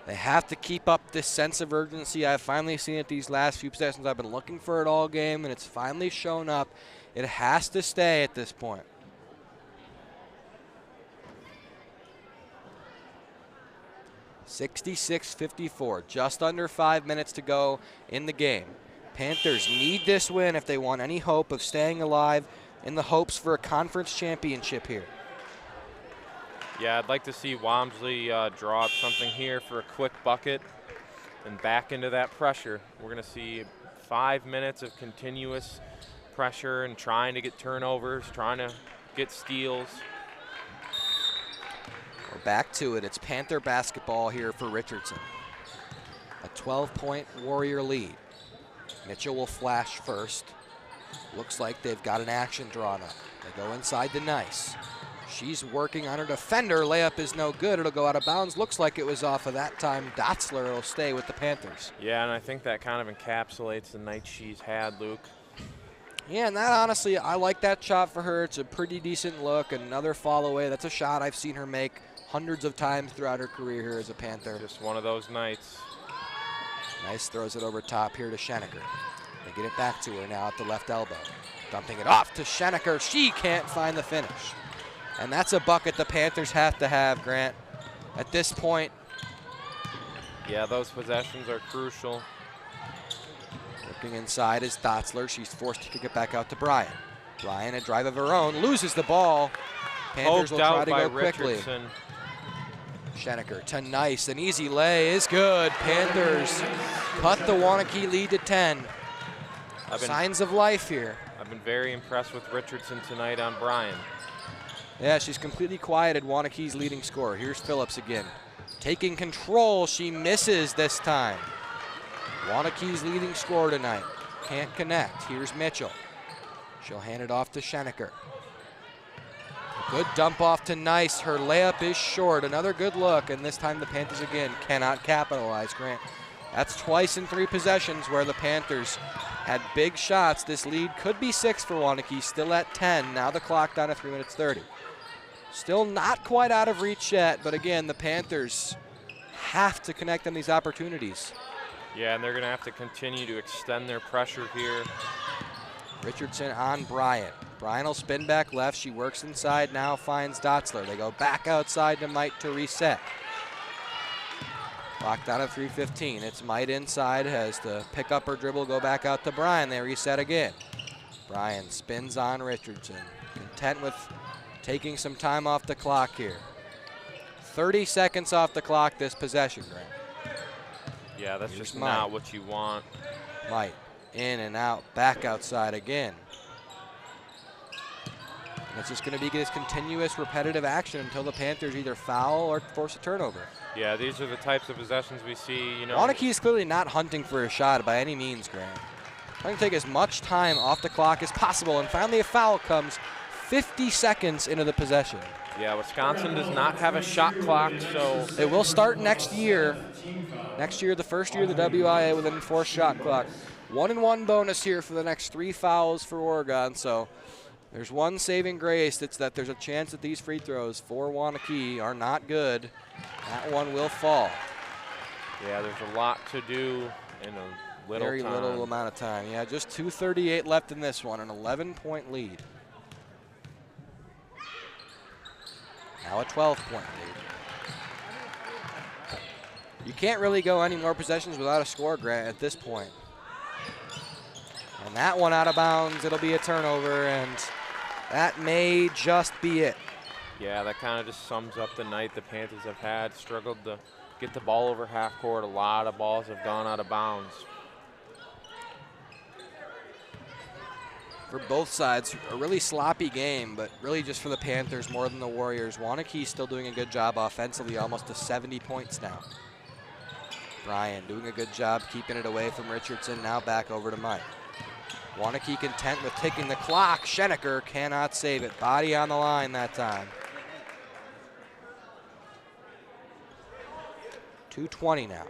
They have to keep up this sense of urgency. I've finally seen it these last few possessions. I've been looking for it all game, and it's finally shown up. It has to stay at this point. 66-54, just under 5 minutes to go in the game. Panthers need this win if they want any hope of staying alive in the hopes for a conference championship here. Yeah, I'd like to see Walmsley draw up something here for a quick bucket and back into that pressure. We're going to see 5 minutes of continuous pressure and trying to get turnovers, trying to get steals. We're back to it. It's Panther basketball here for Richardson. A 12-point Warrior lead. Mitchell will flash first. Looks like they've got an action drawn up. They go inside to Nice. She's working on her defender. Layup is no good. It'll go out of bounds. Looks like it was off of that time. Dotzler will stay with the Panthers. Yeah, and I think that kind of encapsulates the night she's had, Luke. Yeah, and that honestly, I like that shot for her. It's a pretty decent look. Another fall away. That's a shot I've seen her make hundreds of times throughout her career here as a Panther. Just one of those nights. Nice throws it over top here to Schenecker. They get it back to her now at the left elbow. Dumping it off to Schenecker. She can't find the finish. And that's a bucket the Panthers have to have, Grant. At this point. Yeah, those possessions are crucial. Looking inside is Dotzler. She's forced to kick it back out to Bryan. Bryan, a drive of her own, loses the ball. Panthers will try to go quickly. Schenecker to Nice. An easy lay is good. Panthers cut the Waunakee lead to 10. Signs of life here. I've been very impressed with Richardson tonight on Bryan. Yeah, she's completely quieted Waunakee's leading scorer. Here's Phillips again. Taking control. She misses this time. Waunakee's leading scorer tonight. Can't connect. Here's Mitchell. She'll hand it off to Schenecker. Good dump off to Nice. Her layup is short. Another good look, and this time the Panthers again cannot capitalize, Grant. That's twice in 3 possessions where the Panthers had big shots. This lead could be 6 for Waunakee, still at 10. Now the clock down to 3 minutes 30. Still not quite out of reach yet, but again, the Panthers have to connect on these opportunities. Yeah, and they're going to have to continue to extend their pressure here. Richardson on Bryan. Bryan will spin back left. She works inside, now finds Dotzler. They go back outside to Mite to reset. Clock down at 3:15. It's Mite inside, has to pick up her dribble, go back out to Bryan. They reset again. Bryan spins on Richardson. Content with taking some time off the clock here. 30 seconds off the clock this possession, Grant. Yeah, that's Here's just Mite. not what you want. Mite in and out, back outside again. And it's just going to be this continuous repetitive action until the Panthers either foul or force a turnover. Yeah, these are the types of possessions we see, you know. Waunakee is clearly not hunting for a shot by any means, Grant. Trying to take as much time off the clock as possible, and finally a foul comes 50 seconds into the possession. Yeah, Wisconsin does not have a shot clock, so. It will start next year. Next year, the first year of the WIA with an enforced shot clock. 1-and-1 bonus here for the next 3 fouls for Oregon, so there's one saving grace. It's that there's a chance that these free throws for Waunakee are not good. That one will fall. Yeah, there's a lot to do in a little Very time. little amount of time. Yeah, just 2:38 left in this one, an 11-point lead. Now a 12-point lead. You can't really go any more possessions without a score, Grant, at this point. And that one out of bounds, it'll be a turnover, and that may just be it. Yeah, that kind of just sums up the night the Panthers have had. Struggled to get the ball over half court. A lot of balls have gone out of bounds. For both sides, a really sloppy game, but really just for the Panthers more than the Warriors. Waunakee still doing a good job offensively, almost to 70 points now. Bryan doing a good job keeping it away from Richardson. Now back over to Mike. Waunakee content with taking the clock. Schenecker cannot save it. Body on the line that time. 2:20 now.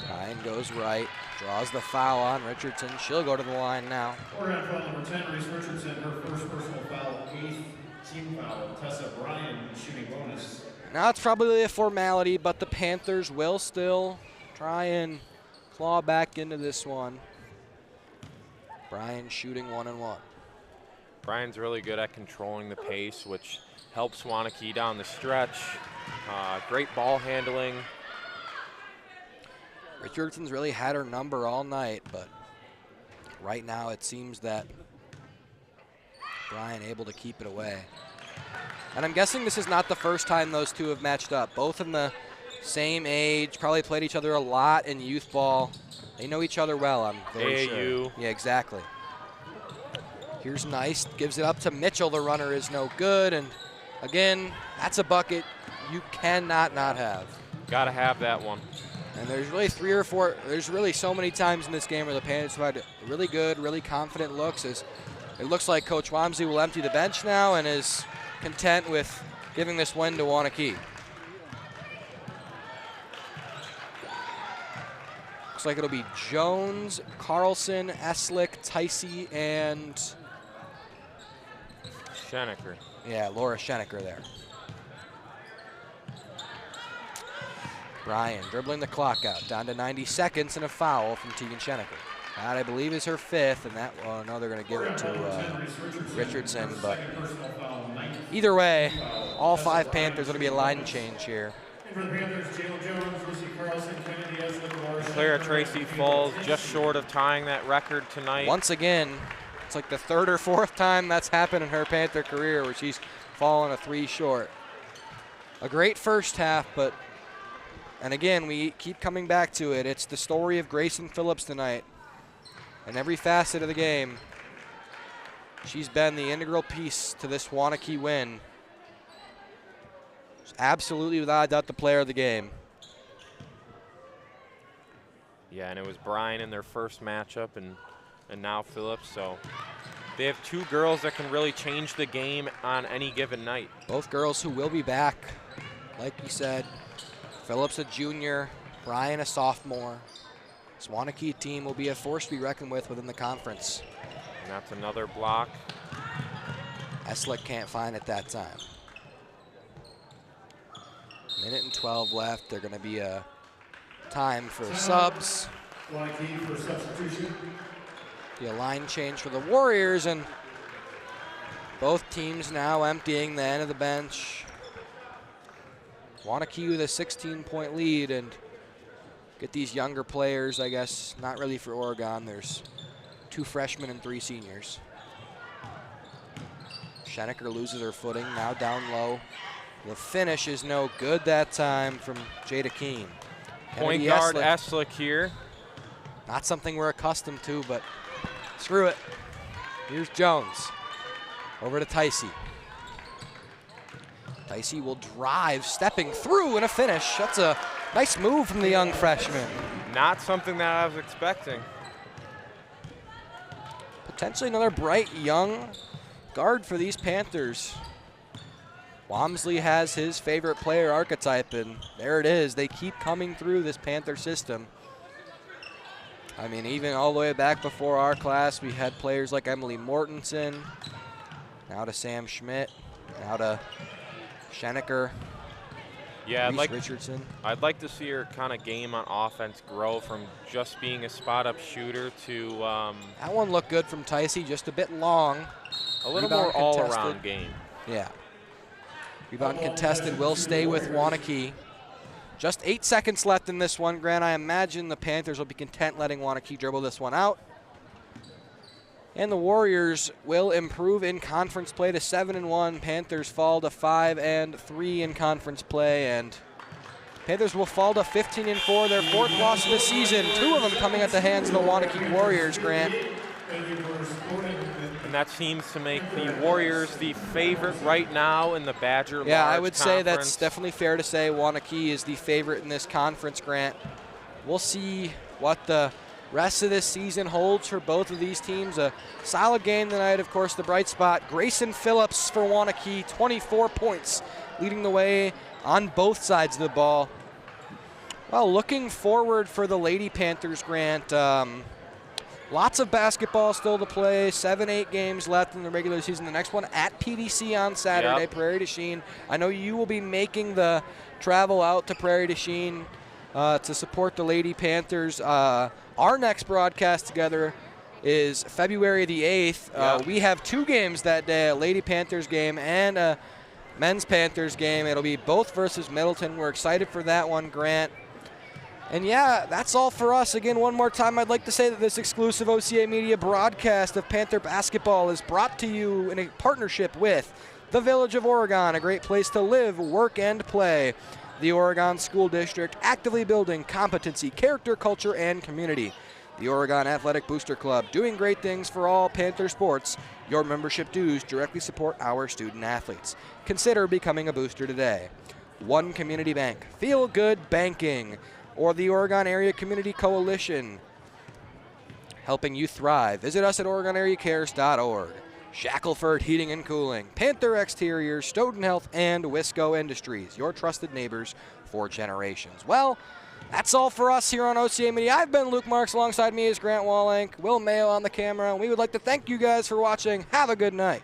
Bryan goes right, draws the foul on Richardson. She'll go to the line now. Oregon foul number 10, Reese Richardson, her first personal foul, 8th team foul. Tessa Bryan, shooting bonus. Now it's probably a formality, but the Panthers will still try and claw back into this one. Brian shooting 1-1. Brian's really good at controlling the pace, which helps Waunakee down the stretch. Great ball handling. Richardson's really had her number all night, but right now it seems that Brian able to keep it away. And I'm guessing this is not the first time those two have matched up. Both in the same age, probably played each other a lot in youth ball. They know each other well, I'm very sure. Yeah, exactly. Here's Nice, gives it up to Mitchell. The runner is no good, and again, that's a bucket you cannot not have. Got to have that one. And there's really three or four, there's really so many times in this game where the Panthers have had really good, really confident looks. As it looks like Coach Wamsley will empty the bench now and is content with giving this win to Waunakee. Looks like it'll be Jones, Carlson, Eslick, Ticey, and Schenecker. Yeah, Laura Schenecker there. Brian dribbling the clock out, down to 90 seconds and a foul from Tegan Schenecker. That, I believe, is her fifth, and that, well, no, they're going to give it to Richardson, but either way, all five Panthers going to be a line change here. Clara Tracy falls just short of tying that record tonight. Once again, it's like the third or fourth time that's happened in her Panther career where she's fallen a 3 short. A great first half, but, and again, we keep coming back to it. It's the story of Grayson Phillips tonight. In every facet of the game, she's been the integral piece to this Waunakee win. She's absolutely, without a doubt, the player of the game. Yeah, and it was Brian in their first matchup, and now Phillips. So they have two girls that can really change the game on any given night. Both girls who will be back, like you said. Phillips a junior, Brian a sophomore. This Waunakee team will be a force to be reckoned with within the conference. And that's another block. Eslick can't find it that time. Minute and 12 left. They're going to be a time for subs. Waunakee for substitution. Be a line change for the Warriors, and both teams now emptying the end of the bench. Waunakee with a 16-point lead, and get these younger players, I guess, not really for Oregon. There's 2 freshmen and 3 seniors. Schenecker loses her footing, now down low. The finish is no good that time from Jada Keene. Point guard Eslick here. Not something we're accustomed to, but screw it. Here's Jones. Over to Ticey. Ticey will drive, stepping through, and a finish. That's a nice move from the young freshman. Not something that I was expecting. Potentially another bright young guard for these Panthers. Wamsley has his favorite player archetype, and there it is. They keep coming through this Panther system. I mean, even all the way back before our class, we had players like Emily Mortensen, now to Sam Schmidt, now to Schenecker, yeah, Richardson. I'd like to see her kind of game on offense grow from just being a spot-up shooter to that one looked good from Ticey, just a bit long. A little more all-around game. Yeah. Rebound contested will stay with Waunakee. Just 8 seconds left in this one, Grant. I imagine the Panthers will be content letting Waunakee dribble this one out. And the Warriors will improve in conference play to 7-1. Panthers fall to 5-3 in conference play, and Panthers will fall to 15-4, their 4th loss of the season. 2 of them coming at the hands of the Waunakee Warriors, Grant. And that seems to make the Warriors the favorite right now in the Badger Yeah, Large I would say that's Conference. definitely fair to say. Waunakee is the favorite in this conference, Grant. We'll see what the rest of this season holds for both of these teams. A solid game tonight, of course, the bright spot. Grayson Phillips for Waunakee, 24 points, leading the way on both sides of the ball. Well, looking forward for the Lady Panthers, Grant. Lots of basketball still to play. 7-8 games left in the regular season. The next one at PVC on Saturday, Prairie du Chien. I know you will be making the travel out to Prairie du Chien to support the Lady Panthers. Our next broadcast together is February the 8th. We have 2 games that day, a Lady Panthers game and a men's Panthers game. It'll be both versus Middleton. We're excited for that one, Grant. And yeah, that's all for us. Again, one more time, I'd like to say that this exclusive OCA Media broadcast of Panther basketball is brought to you in a partnership with the Village of Oregon, a great place to live, work, and play. The Oregon School District, actively building competency, character, culture, and community. The Oregon Athletic Booster Club, doing great things for all Panther sports. Your membership dues directly support our student athletes. Consider becoming a booster today. One Community Bank, Feel Good Banking, or the Oregon Area Community Coalition, helping you thrive. Visit us at OregonAreaCares.org. Shackelford Heating and Cooling, Panther Exteriors, Stoughton Health, and Wisco Industries, your trusted neighbors for generations. Well, that's all for us here on OCA Media. I've been Luke Marx. Alongside me is Grant Wollangk, Will Mayo on the camera, and we would like to thank you guys for watching. Have a good night.